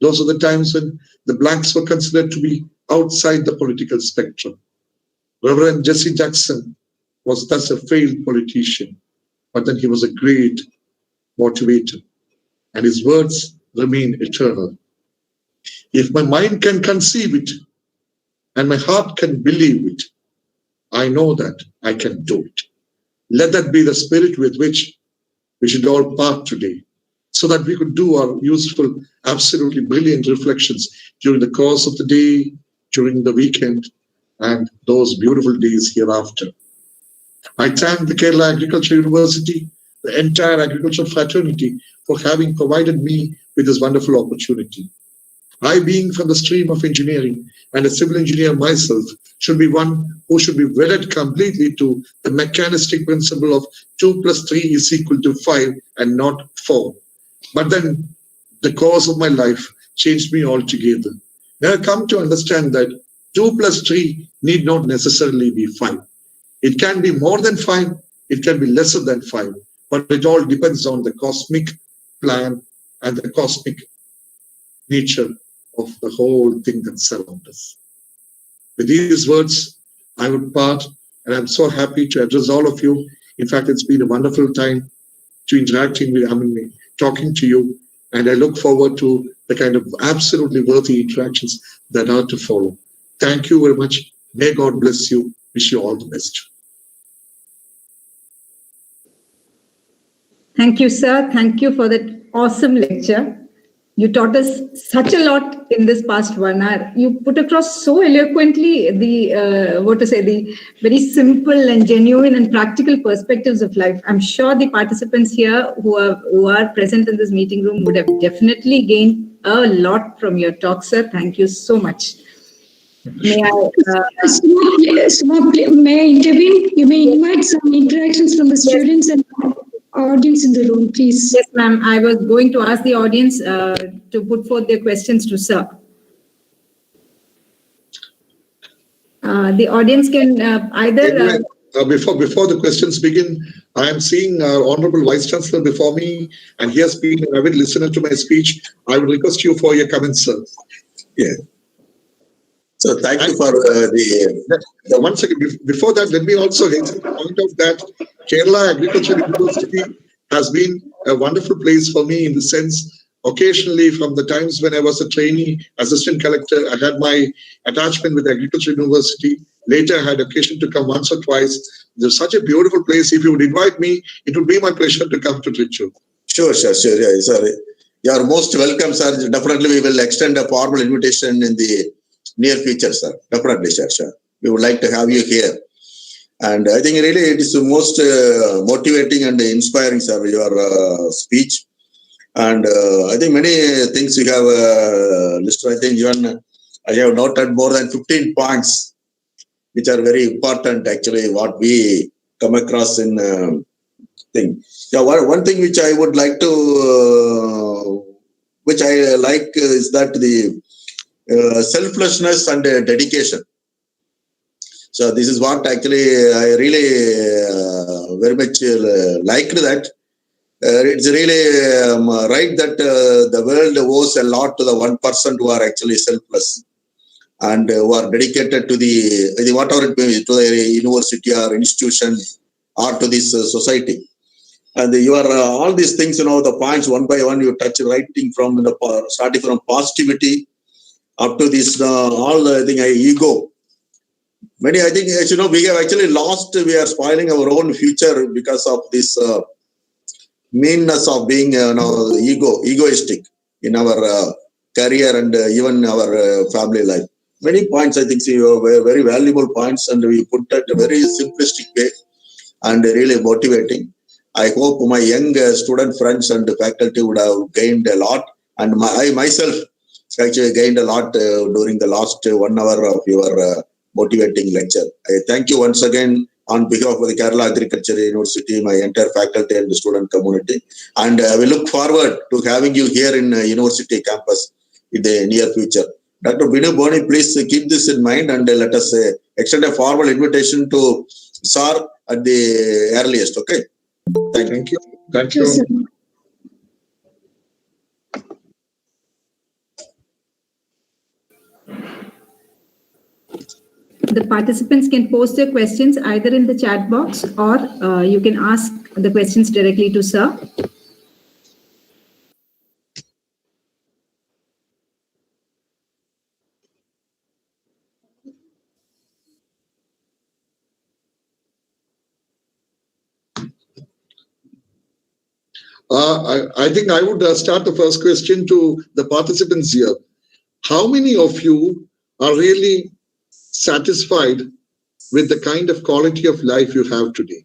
Those were the times when the blacks were considered to be outside the political spectrum. Reverend Jesse Jackson was thus a failed politician, but then he was a great motivator, and his words remain eternal. If my mind can conceive it and my heart can believe it, I know that I can do it. Let that be the spirit with which we should all part today, so that we could do our useful, absolutely brilliant reflections during the course of the day, during the weekend, and those beautiful days hereafter. I thank the Kerala Agriculture University, the entire agricultural fraternity, for having provided me with this wonderful opportunity. I, being from the stream of engineering and a civil engineer myself, should be one who should be wedded completely to the mechanistic principle of 2 + 3 is equal to 5 and not 4. But then the course of my life changed me altogether. Now I come to understand that 2 + 3 need not necessarily be 5. It can be more than 5, it can be lesser than 5, but it all depends on the cosmic plan and the cosmic nature of the whole thing that surrounds us. With these words, I would part, and I'm so happy to address all of you. In fact, it's been a wonderful time to talking to you, and I look forward to the kind of absolutely worthy interactions that are to follow. Thank you very much. May God bless you. Wish you all the best. Thank you, sir. Thank you for that awesome lecture. You taught us such a lot in this past 1 hour. You put across so eloquently the very simple and genuine and practical perspectives of life. I'm sure the participants here who are present in this meeting room would have definitely gained a lot from your talk, sir. Thank you so much. May I? May I intervene? You may invite some interactions from the students and audience in the room, please. Yes, ma'am. I was going to ask the audience to put forth their questions to sir. The audience can either... Before the questions begin, I am seeing our Honorable Vice Chancellor before me, and he has been an avid listener to my speech. I would request you for your comments, sir. Yeah. So thank you for One second. Before that, let me also hasten to point out that Kerala Agriculture University has been a wonderful place for me in the sense, occasionally from the times when I was a trainee assistant collector, I had my attachment with Agriculture University. Later, I had occasion to come once or twice. There's such a beautiful place. If you would invite me, it would be my pleasure to come to Trichy. Sure. Yeah, sir. You are most welcome, sir. Definitely, we will extend a formal invitation in the near future, sir. Definitely, sir. We would like to have you here. And I think really it is the most motivating and inspiring, sir, your speech. And I think many things you have listed. I think even I have noted more than 15 points, which are very important, actually, what we come across in thing. Yeah, one thing which I would like to, which I like is that the selflessness and dedication. So this is what actually I really very much liked that. It's really right that the world owes a lot to the 1% who are actually selfless and who are dedicated to the whatever it may be, to the university or institution or to this society. And you are all these things, the points one by one you touch, writing from starting from positivity up to this all the thing ego. Many, I think, as you know, we have actually lost. We are spoiling our own future because of this meanness of being egoistic in our career and even our family life. Many points, I think, were very valuable points, and we put that a very simplistic way and really motivating. I hope my young student friends and faculty would have gained a lot, and I myself actually gained a lot during the last 1 hour of your motivating lecture. I thank you once again on behalf of the Kerala Agriculture University, my entire faculty and the student community. And we look forward to having you here in university campus in the near future. Dr. Binu Boni, please keep this in mind and let us extend a formal invitation to SAR at the earliest. Okay. Thank you. Thank you. Yes, sir. The participants can post their questions either in the chat box or you can ask the questions directly to Sir. I think I would start the first question to the participants here. How many of you are really satisfied with the kind of quality of life you have today?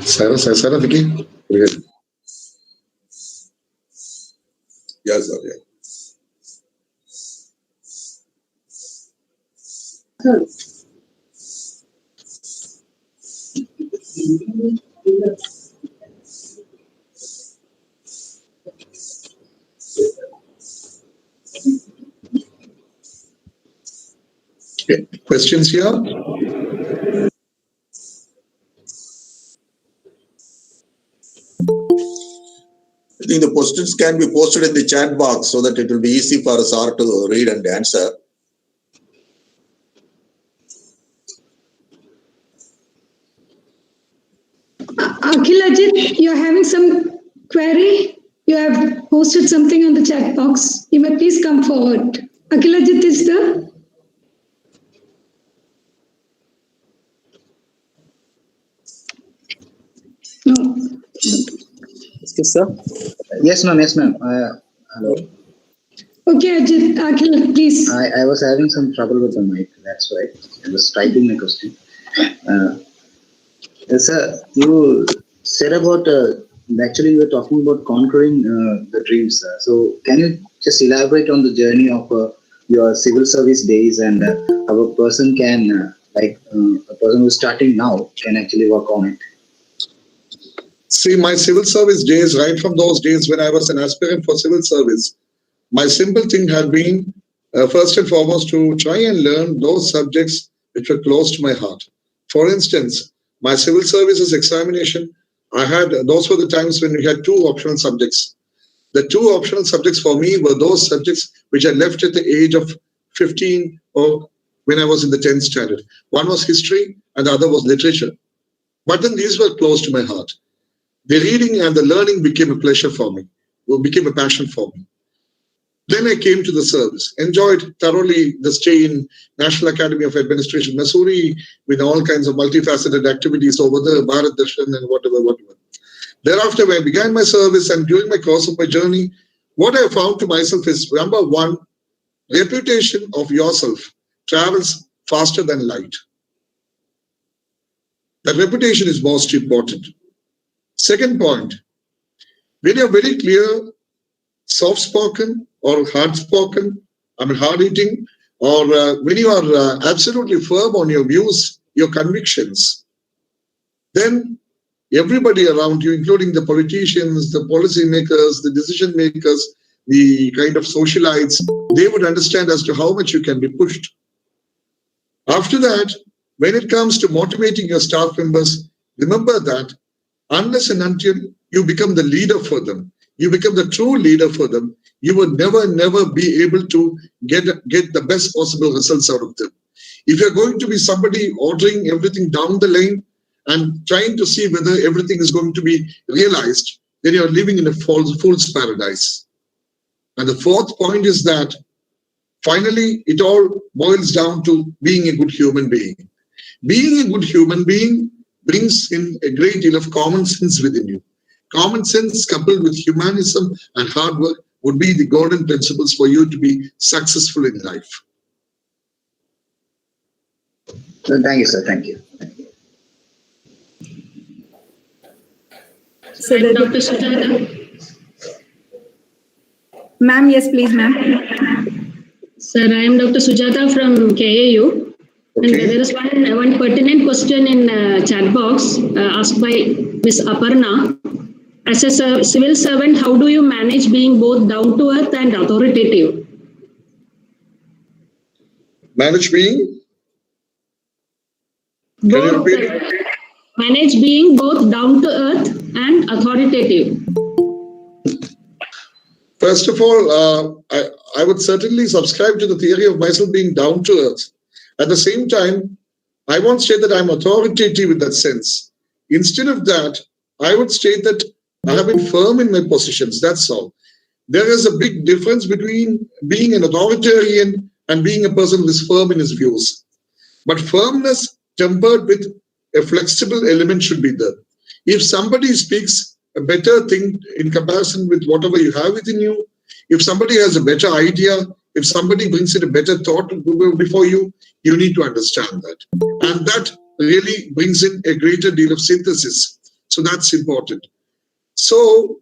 Sarah, Vicky? Yes, sir. Yeah. Okay. Questions here? I think the questions can be posted in the chat box so that it will be easy for us all to read and answer. Akhilajit, you're having some query? You have posted something on the chat box. You may please come forward. Akhilajit is the... No. Excuse sir? Yes, ma'am. Yes, ma'am. Hello. Okay, Ajit, Akhil, please. I was having some trouble with the mic. That's why I was typing my question. Sir, you said about actually you were talking about conquering the dreams. So can you just elaborate on the journey of your civil service days and how a person can, a person who's starting now, can actually work on it? See, my civil service days, right from those days when I was an aspirant for civil service, my simple thing had been, first and foremost, to try and learn those subjects which were close to my heart. For instance, my civil services examination, those were the times when we had two optional subjects. The two optional subjects for me were those subjects which I left at the age of 15, or when I was in the 10th standard. One was history and the other was literature. But then these were close to my heart. The reading and the learning became a pleasure for me, became a passion for me. Then I came to the service, enjoyed thoroughly the stay in National Academy of Administration, Missouri, with all kinds of multifaceted activities over the Bharat Darshan and whatever. Thereafter, when I began my service and during my course of my journey, what I found to myself is, number one, reputation of yourself travels faster than light. That reputation is most important. Second point, when you're very clear, soft-spoken or hard-spoken, hard-hitting, or when you are absolutely firm on your views, your convictions, then everybody around you, including the politicians, the policy makers, the decision makers, the kind of socialites, they would understand as to how much you can be pushed. After that, when it comes to motivating your staff members, remember that unless and until you become the leader for them, you become the true leader for them, you will never be able to get the best possible results out of them. If you're going to be somebody ordering everything down the lane and trying to see whether everything is going to be realized, then you're living in a fool's paradise. And the fourth point is that finally, it all boils down to being a good human being. Being a good human being brings in a great deal of common sense within you. Common sense coupled with humanism and hard work would be the golden principles for you to be successful in life. Thank you, sir. Thank you. So Dr. Sujata. Ma'am, yes, please, ma'am. Sir, I am Dr. Sujata from KAU. And there is one pertinent question in chat box asked by Ms. Aparna. As a civil servant, how do you manage being both down to earth and authoritative? Manage being? Can you repeat? Manage being both down to earth and authoritative. First of all, I would certainly subscribe to the theory of myself being down to earth. At the same time, I won't say that I'm authoritative in that sense. Instead of that, I would state that I have been firm in my positions. That's all. There is a big difference between being an authoritarian and being a person who is firm in his views. But firmness tempered with a flexible element should be there. If somebody speaks a better thing in comparison with whatever you have within you, if somebody has a better idea, if somebody brings in a better thought before you, you need to understand that. And that really brings in a greater deal of synthesis. So that's important. So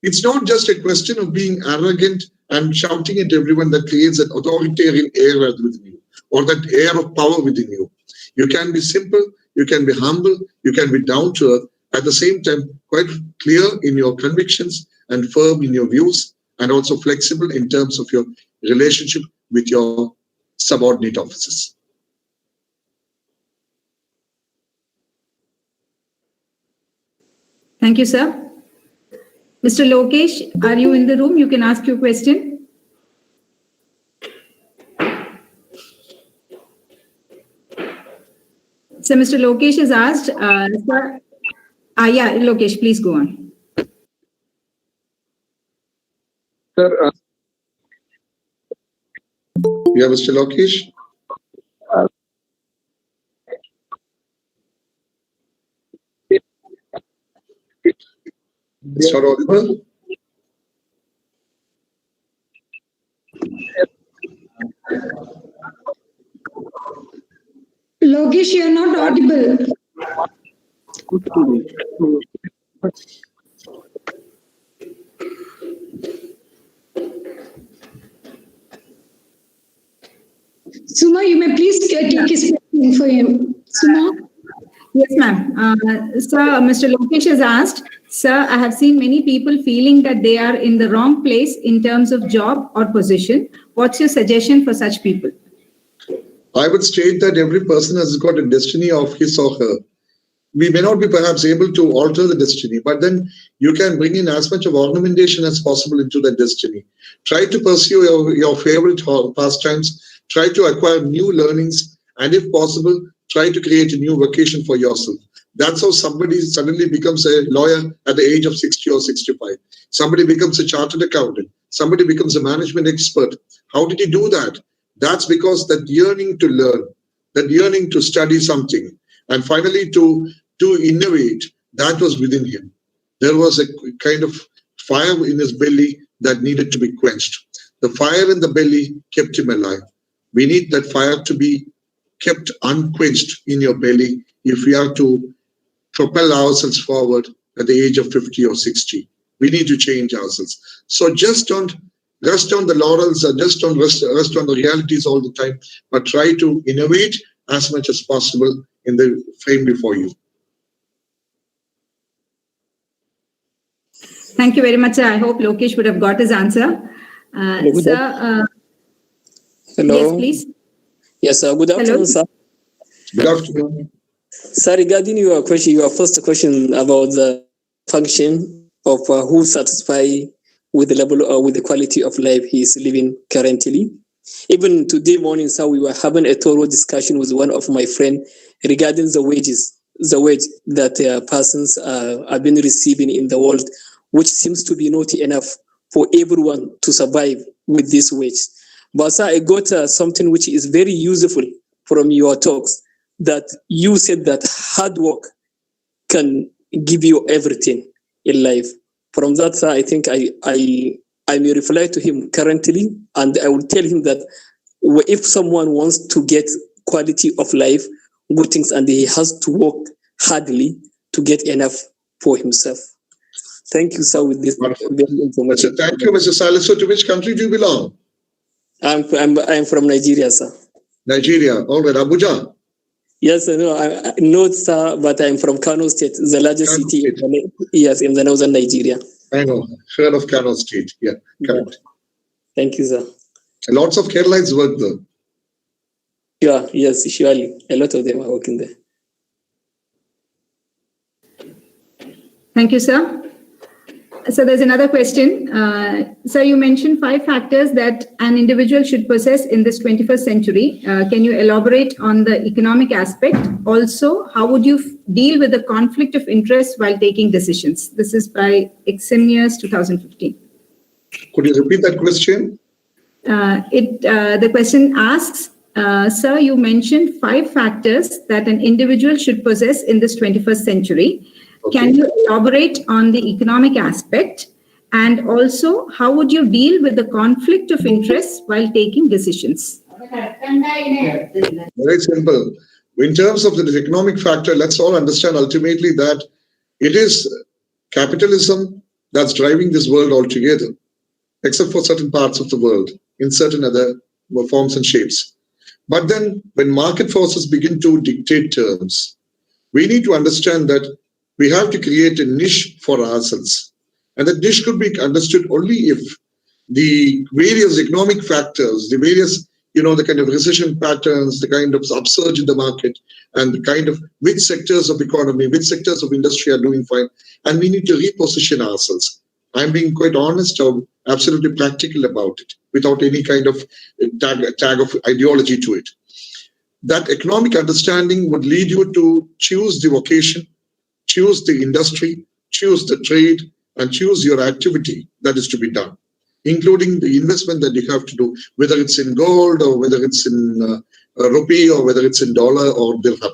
it's not just a question of being arrogant and shouting at everyone that creates an authoritarian air within you or that air of power within you. You can be simple, you can be humble, you can be down to earth, at the same time quite clear in your convictions and firm in your views and also flexible in terms of your relationship with your subordinate officers. Thank you, sir. Mr. Lokesh, are you in the room? You can ask your question. So Mr. Lokesh has asked, sir, yeah, Lokesh, please go on. Sir, yeah, Mr. Lokesh. It's not audible. Lokesh, you're not audible. Suma, you may please take his question for him. Suma? Yes, ma'am. Sir, Mr. Lokesh has asked, sir, I have seen many people feeling that they are in the wrong place in terms of job or position. What's your suggestion for such people? I would state that every person has got a destiny of his or her. we may not be perhaps able to alter the destiny, but then you can bring in as much of ornamentation as possible into that destiny. Try to pursue your favorite pastimes, try to acquire new learnings, and if possible, try to create a new vocation for yourself. That's how somebody suddenly becomes a lawyer at the age of 60 or 65. Somebody becomes a chartered accountant. Somebody becomes a management expert. How did he do that? That's because that yearning to learn, that yearning to study something, and finally to innovate, that was within him. There was a kind of fire in his belly that needed to be quenched. The fire in the belly kept him alive. We need that fire to be kept unquenched in your belly if we are to propel ourselves forward at the age of 50 or 60. We need to change ourselves. So just don't rest on the laurels, or just don't rest on the realities all the time, but try to innovate as much as possible in the frame before you. Thank you very much, sir. I hope Lokesh would have got his answer. Sir, Hello. yes, please. Yes, good afternoon, sir. Good afternoon. Sir, regarding your question, your first question about the function of who satisfy with the level or with the quality of life he is living currently. Even today morning, sir, we were having a thorough discussion with one of my friends regarding the wage that persons have been receiving in the world, which seems to be not enough for everyone to survive with this wage. But sir, I got something which is very useful from your talks, that you said that hard work can give you everything in life. From that, sir, I think I may reply to him currently, and I will tell him that if someone wants to get quality of life, good things, and he has to work hardly to get enough for himself. Thank you, sir, with this very information. Thank you, Mr. Silas. So to which country do you belong? I'm from Nigeria, sir. Nigeria. All right. Abuja. Yes, no, I not, sir, but I'm from Kano State, the largest Kano city State. in the northern Nigeria. I know. Heard of Kano State. Yeah, correct. Thank you, sir. Lots of Keralites work there. Yeah, yes, surely. A lot of them are working there. Thank you, sir. So there's another question. Sir, you mentioned 5 factors that an individual should possess in this 21st century. Can you elaborate on the economic aspect? Also, how would you deal with the conflict of interest while taking decisions? This is by Eximius 2015. Could you repeat that question? The question asks, sir, you mentioned 5 factors that an individual should possess in this 21st century. Okay. Can you elaborate on the economic aspect? And also, how would you deal with the conflict of interest while taking decisions? Very simple. In terms of the economic factor, let's all understand ultimately that it is capitalism that's driving this world altogether, except for certain parts of the world, in certain other forms and shapes. But then when market forces begin to dictate terms, we need to understand that we have to create a niche for ourselves. And that niche could be understood only if the various economic factors, the various, the kind of recession patterns, the kind of upsurge in the market, and the kind of which sectors of economy, which sectors of industry are doing fine. And we need to reposition ourselves. I'm being quite honest or absolutely practical about it, without any kind of tag of ideology to it. That economic understanding would lead you to choose the vocation, choose the industry, choose the trade, and choose your activity that is to be done, including the investment that you have to do, whether it's in gold or whether it's in rupee or whether it's in dollar or dirham.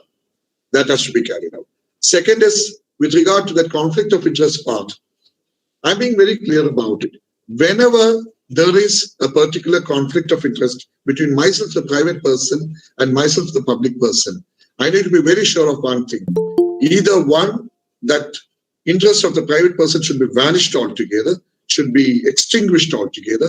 That has to be carried out. Second is, with regard to that conflict of interest part, I'm being very clear about it. Whenever there is a particular conflict of interest between myself, the private person, and myself, the public person, I need to be very sure of one thing. Either one, that interest of the private person should be vanished altogether, should be extinguished altogether,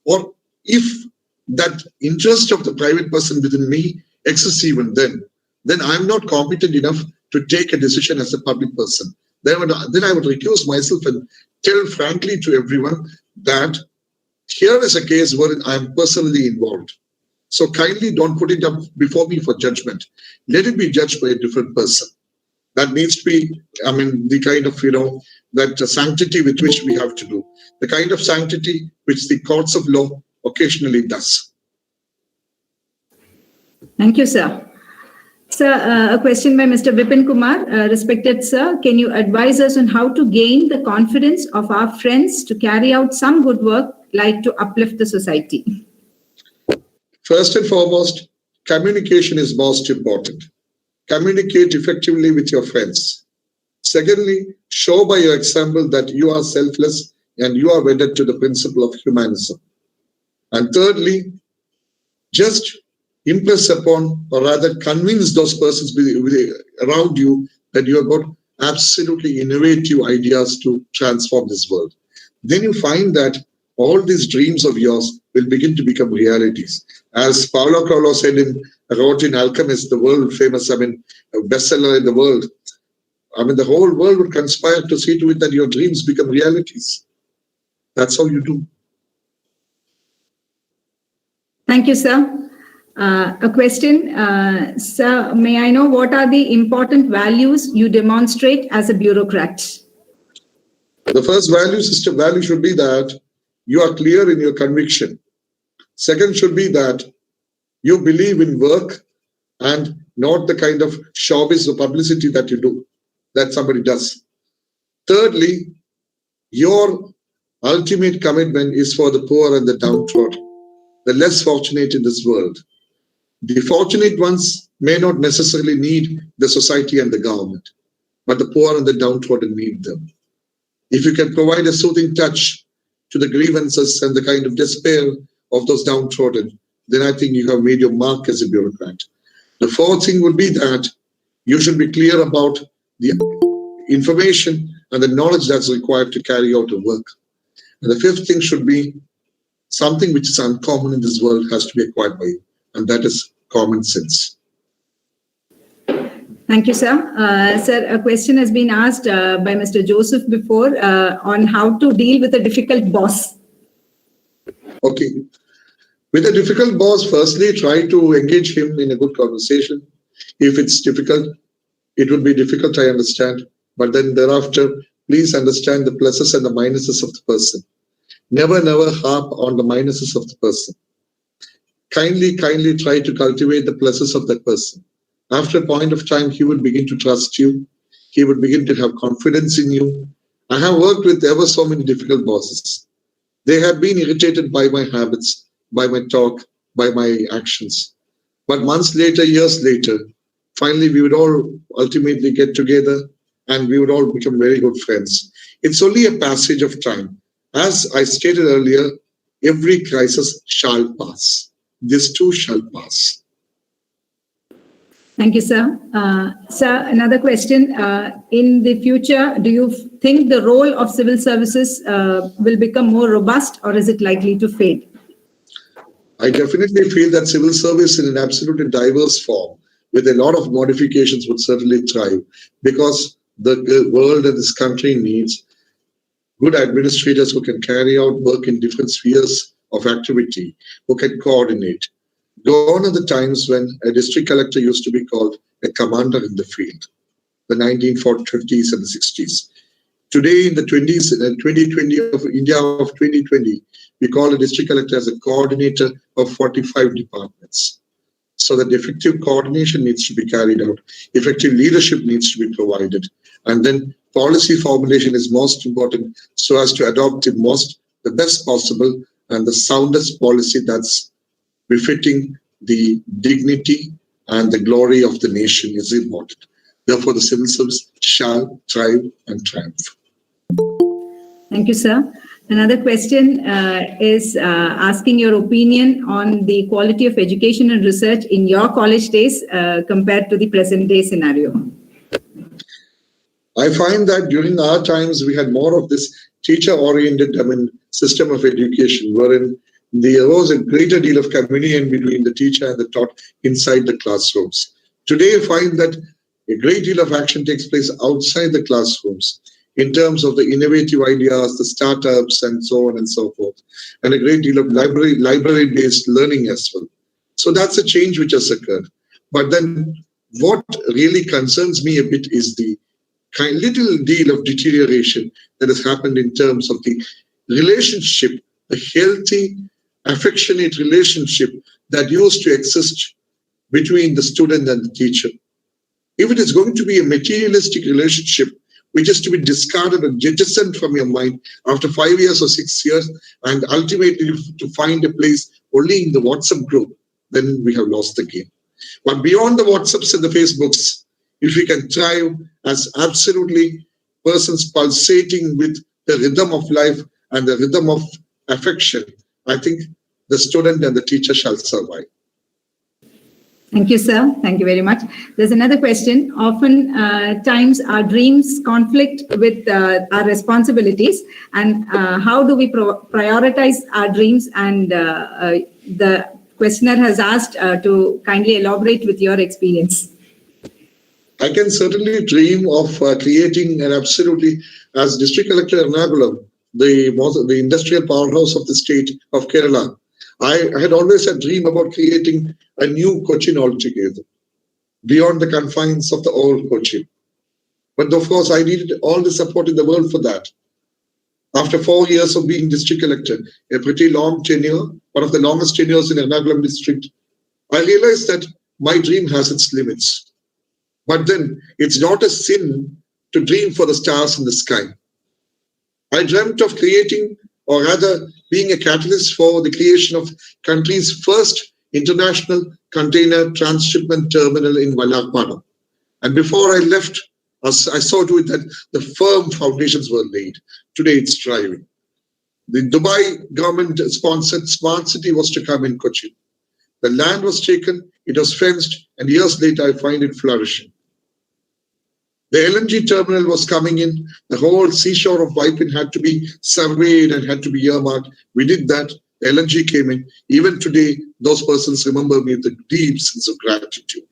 or if that interest of the private person within me exists even then I'm not competent enough to take a decision as a public person. Then I would recuse myself and tell frankly to everyone that here is a case where I am personally involved. So kindly don't put it up before me for judgment. Let it be judged by a different person. That needs to be, the kind of, that sanctity with which we have to do. The kind of sanctity which the courts of law occasionally does. Thank you, sir. Sir, a question by Mr. Vipin Kumar. Respected sir, can you advise us on how to gain the confidence of our friends to carry out some good work, like to uplift the society? First and foremost, communication is most important. Communicate effectively with your friends. Secondly, show by your example that you are selfless and you are wedded to the principle of humanism. And thirdly, just impress upon, or rather convince those persons around you that you have got absolutely innovative ideas to transform this world. Then you find that all these dreams of yours will begin to become realities. As Paulo Coelho wrote in Alchemist, the world famous, bestseller in the world. The whole world would conspire to see to it that your dreams become realities. That's how you do. Thank you, sir. A question, sir, may I know what are the important values you demonstrate as a bureaucrat? The first value should be that you are clear in your conviction. Second should be that you believe in work and not the kind of showbiz or publicity that you do, that somebody does. Thirdly, your ultimate commitment is for the poor and the downtrodden, the less fortunate in this world. The fortunate ones may not necessarily need the society and the government, but the poor and the downtrodden need them. If you can provide a soothing touch to the grievances and the kind of despair of those downtrodden, then I think you have made your mark as a bureaucrat. The fourth thing would be that you should be clear about the information and the knowledge that's required to carry out the work. And the fifth thing should be something which is uncommon in this world has to be acquired by you, and that is common sense. Thank you, sir. Sir, a question has been asked by Mr. Joseph before on how to deal with a difficult boss. Okay. With a difficult boss, firstly, try to engage him in a good conversation. If it's difficult, it would be difficult, I understand. But then thereafter, please understand the pluses and the minuses of the person. Never harp on the minuses of the person. Kindly try to cultivate the pluses of that person. After a point of time, he would begin to trust you. He would begin to have confidence in you. I have worked with ever so many difficult bosses. They have been irritated by my habits, by my talk, by my actions. But months later, years later, finally we would all ultimately get together and we would all become very good friends. It's only a passage of time. As I stated earlier, every crisis shall pass. This too shall pass. Thank you, sir. Sir, another question. In the future, do you think the role of civil services will become more robust, or is it likely to fade? I definitely feel that civil service in an absolutely diverse form with a lot of modifications would certainly thrive, because the world and this country needs good administrators who can carry out work in different spheres of activity, who can coordinate. Gone are the times when a district collector used to be called a commander in the field, the 1950s and the 60s. Today, in the 2020 of India of 2020, we call a district collector as a coordinator of 45 departments. So that effective coordination needs to be carried out, effective leadership needs to be provided, and then policy formulation is most important so as to adopt the best possible and the soundest policy that's befitting the dignity and the glory of the nation is important. Therefore, the civil service shall thrive and triumph. Thank you, sir. Another question is asking your opinion on the quality of education and research in your college days compared to the present day scenario. I find that during our times, we had more of this teacher-oriented system of education, wherein there was a greater deal of communion between the teacher and the taught inside the classrooms. Today, I find that a great deal of action takes place outside the classrooms in terms of the innovative ideas, the startups, and so on and so forth, and a great deal of library-based learning as well. So that's a change which has occurred. But then what really concerns me a bit is the little deal of deterioration that has happened in terms of the relationship, the healthy, affectionate relationship that used to exist between the student and the teacher. If it is going to be a materialistic relationship, which is to be discarded and jettisoned from your mind after 5 years or 6 years, and ultimately to find a place only in the WhatsApp group, then we have lost the game. But beyond the WhatsApps and the Facebooks, if we can thrive as absolutely persons pulsating with the rhythm of life and the rhythm of affection, I think the student and the teacher shall survive. Thank you, sir. Thank you very much. There's another question. Often times our dreams conflict with our responsibilities, and how do we prioritize our dreams? And the questioner has asked to kindly elaborate with your experience. I can certainly dream of creating an absolutely, as District Collector Ernakulam, the industrial powerhouse of the state of Kerala, I had always a dream about creating a new Cochin altogether, beyond the confines of the old Cochin. But of course, I needed all the support in the world for that. After 4 years of being district collector, a pretty long tenure, one of the longest tenures in Ernakulam district, I realized that my dream has its limits. But then it's not a sin to dream for the stars in the sky. I dreamt of creating, or rather being a catalyst for the creation of country's first international container transshipment terminal in Valakpada. And before I left, I saw to it that the firm foundations were laid. Today it's thriving. The Dubai government-sponsored smart city was to come in Cochin. The land was taken, it was fenced, and years later I find it flourishing. The LNG terminal was coming in. The whole seashore of Waipin had to be surveyed and had to be earmarked. We did that. The LNG came in. Even today, those persons remember me with a deep sense of gratitude.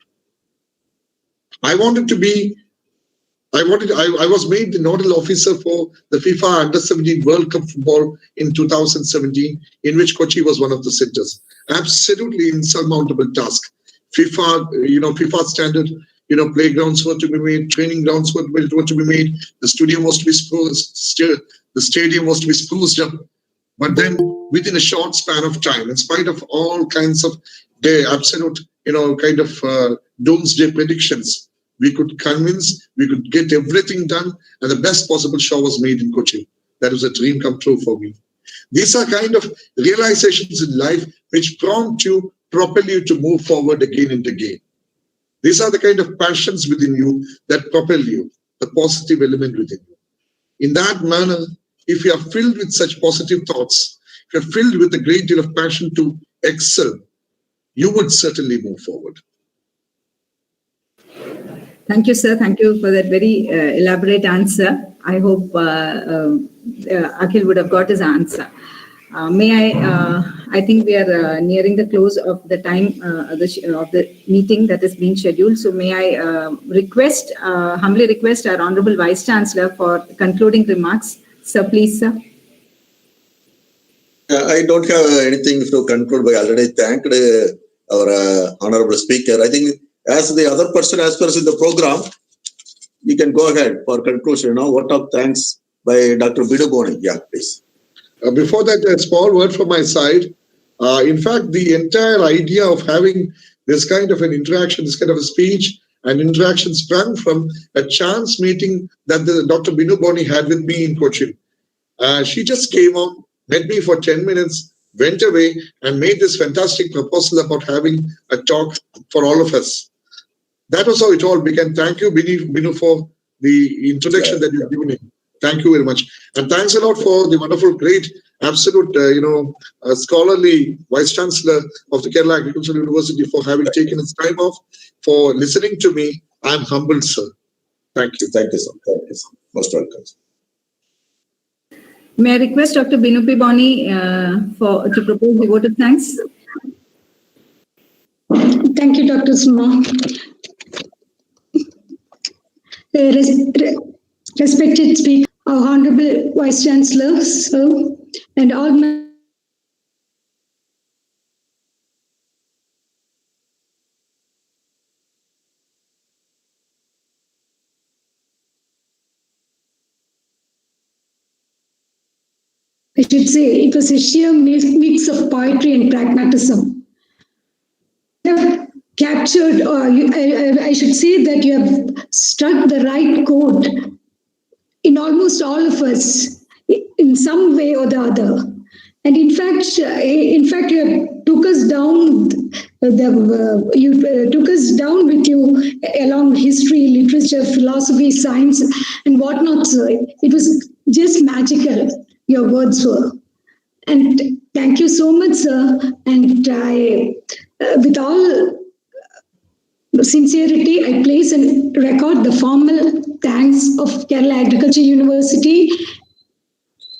I was made the nodal officer for the FIFA Under-17 World Cup football in 2017, in which Kochi was one of the centers. Absolutely insurmountable task. FIFA standard, playgrounds were to be made, training grounds were to be made, the stadium was to be spruced up. But then within a short span of time, in spite of all kinds of absolute, doomsday predictions, we could get everything done, and the best possible show was made in Kochi. That was a dream come true for me. These are kind of realizations in life which propel you to move forward again and again. These are the kind of passions within you that propel you, the positive element within you. In that manner, if you are filled with such positive thoughts, if you're filled with a great deal of passion to excel, you would certainly move forward. Thank you, sir. Thank you for that very elaborate answer. I hope Akhil would have got his answer. I think we are nearing the close of the time of the meeting that is being scheduled. So may I humbly request our Honorable Vice Chancellor for concluding remarks. Sir, please, sir. I don't have anything to conclude. I already thanked our Honorable Speaker. I think as the other person as far as in the program, you can go ahead for conclusion. Word of thanks by Dr. Binu Boni. Yeah, please. Before that, a small word from my side. In fact, the entire idea of having this kind of an interaction, this kind of a speech and interaction sprang from a chance meeting that Dr. Binu Boni had with me in Cochin. She just came on, met me for 10 minutes, went away and made this fantastic proposal about having a talk for all of us. That was how it all began. Thank you, Binu, for the introduction that you've given me. Thank you very much. And thanks a lot for the wonderful, great, absolute, scholarly Vice Chancellor of the Kerala Agricultural University for having taken his time off, for listening to me. I'm humbled, sir. Thank you. Thank you, sir. Thank you, sir. Most welcome. May I request Dr. Binu Boni to propose the vote of thanks? Thank you, Dr. Suma. Respected Speaker, our Honorable Vice Chancellor, sir, and all my I should say it was a sheer mix of poetry and pragmatism. You have captured, or I should say that you have struck the right chord in almost all of us in some way or the other. And in fact, you took us down. You took us down with you along history, literature, philosophy, science, and whatnot. Sir, it was just magical. Your words were. And thank you so much, sir. And with all sincerity, I place and record the formal thanks of Kerala Agriculture University,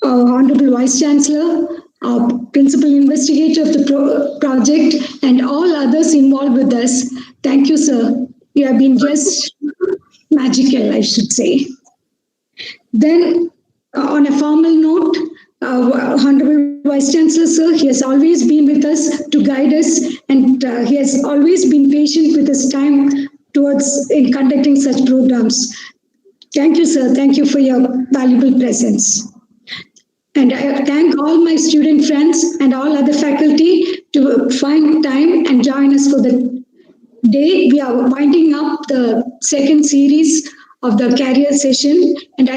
Honorable Vice Chancellor, our Principal Investigator of the project, and all others involved with us. Thank you, sir. You have been just magical, I should say. Then, on a formal note, Honorable Vice Chancellor, sir, he has always been with us to guide us, and he has always been patient with his time towards in conducting such programs. Thank you, sir. Thank you for your valuable presence. And I thank all my student friends and all other faculty to find time and join us for the day. We are winding up the second series of the career session. And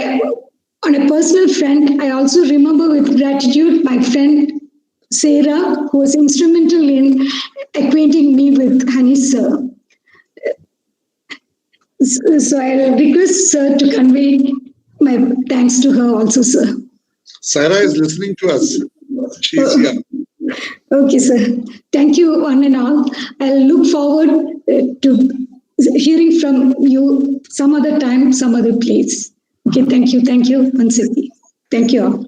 on a personal front, I also remember with gratitude my friend Sarah, who was instrumental in acquainting me with Hanish sir. So I'll request sir to convey my thanks to her also, sir. Sarah is listening to us. She's here. Okay, sir. Thank you, one and all. I'll look forward to hearing from you some other time, some other place. Okay, thank you. Thank you, Ansithi. Thank you all.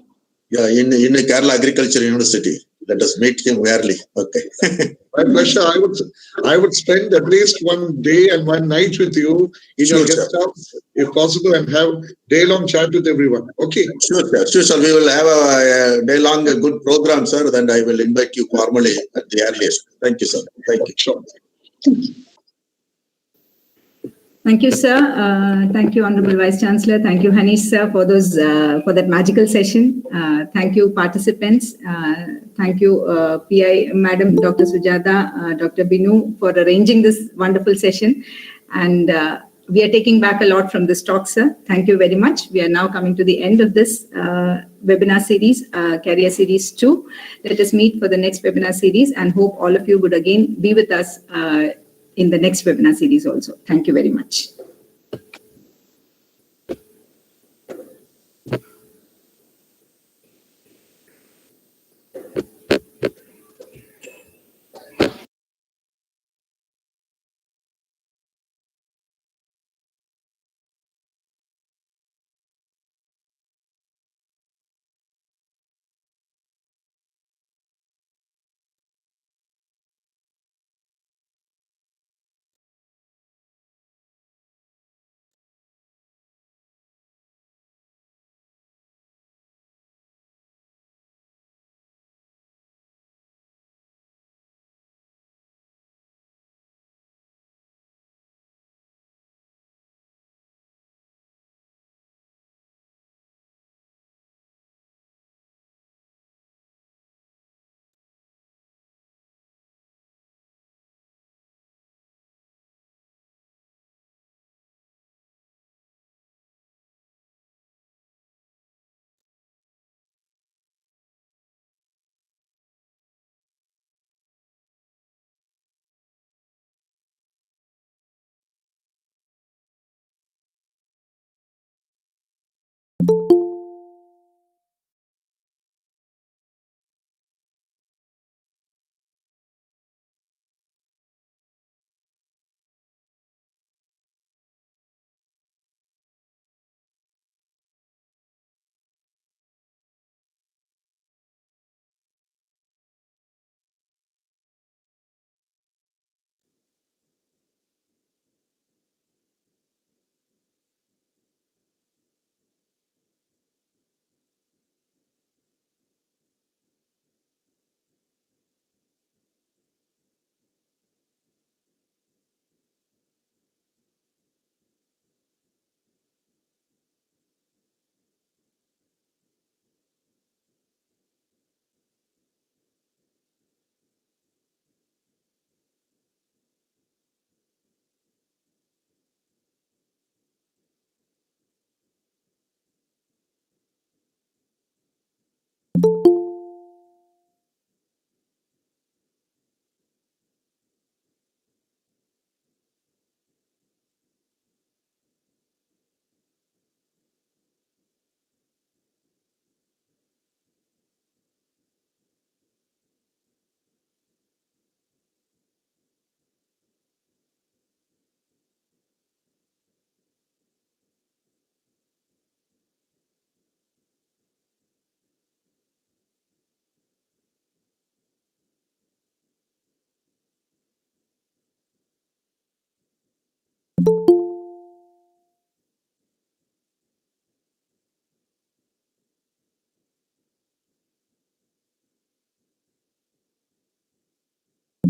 Yeah, in Kerala Agriculture University. Let us meet him early. Okay. My pleasure. I would spend at least one day and one night with you in your guest house, if possible, and have day-long chat with everyone. Okay. Sure, sir. Sure, sir. We will have a day-long good program, sir. Then I will invite you formally at the earliest. Thank you, sir. Thank you. Sure. Thank you, sir. Thank you, Honorable Vice Chancellor. Thank you, Hanish, sir, for that magical session. Thank you, participants. Thank you, PI, Madam Dr. Sujata, Dr. Binu, for arranging this wonderful session. And we are taking back a lot from this talk, sir. Thank you very much. We are now coming to the end of this webinar series, Career Series 2. Let us meet for the next webinar series and hope all of you would again be with us in the next webinar series also. Thank you very much.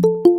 you.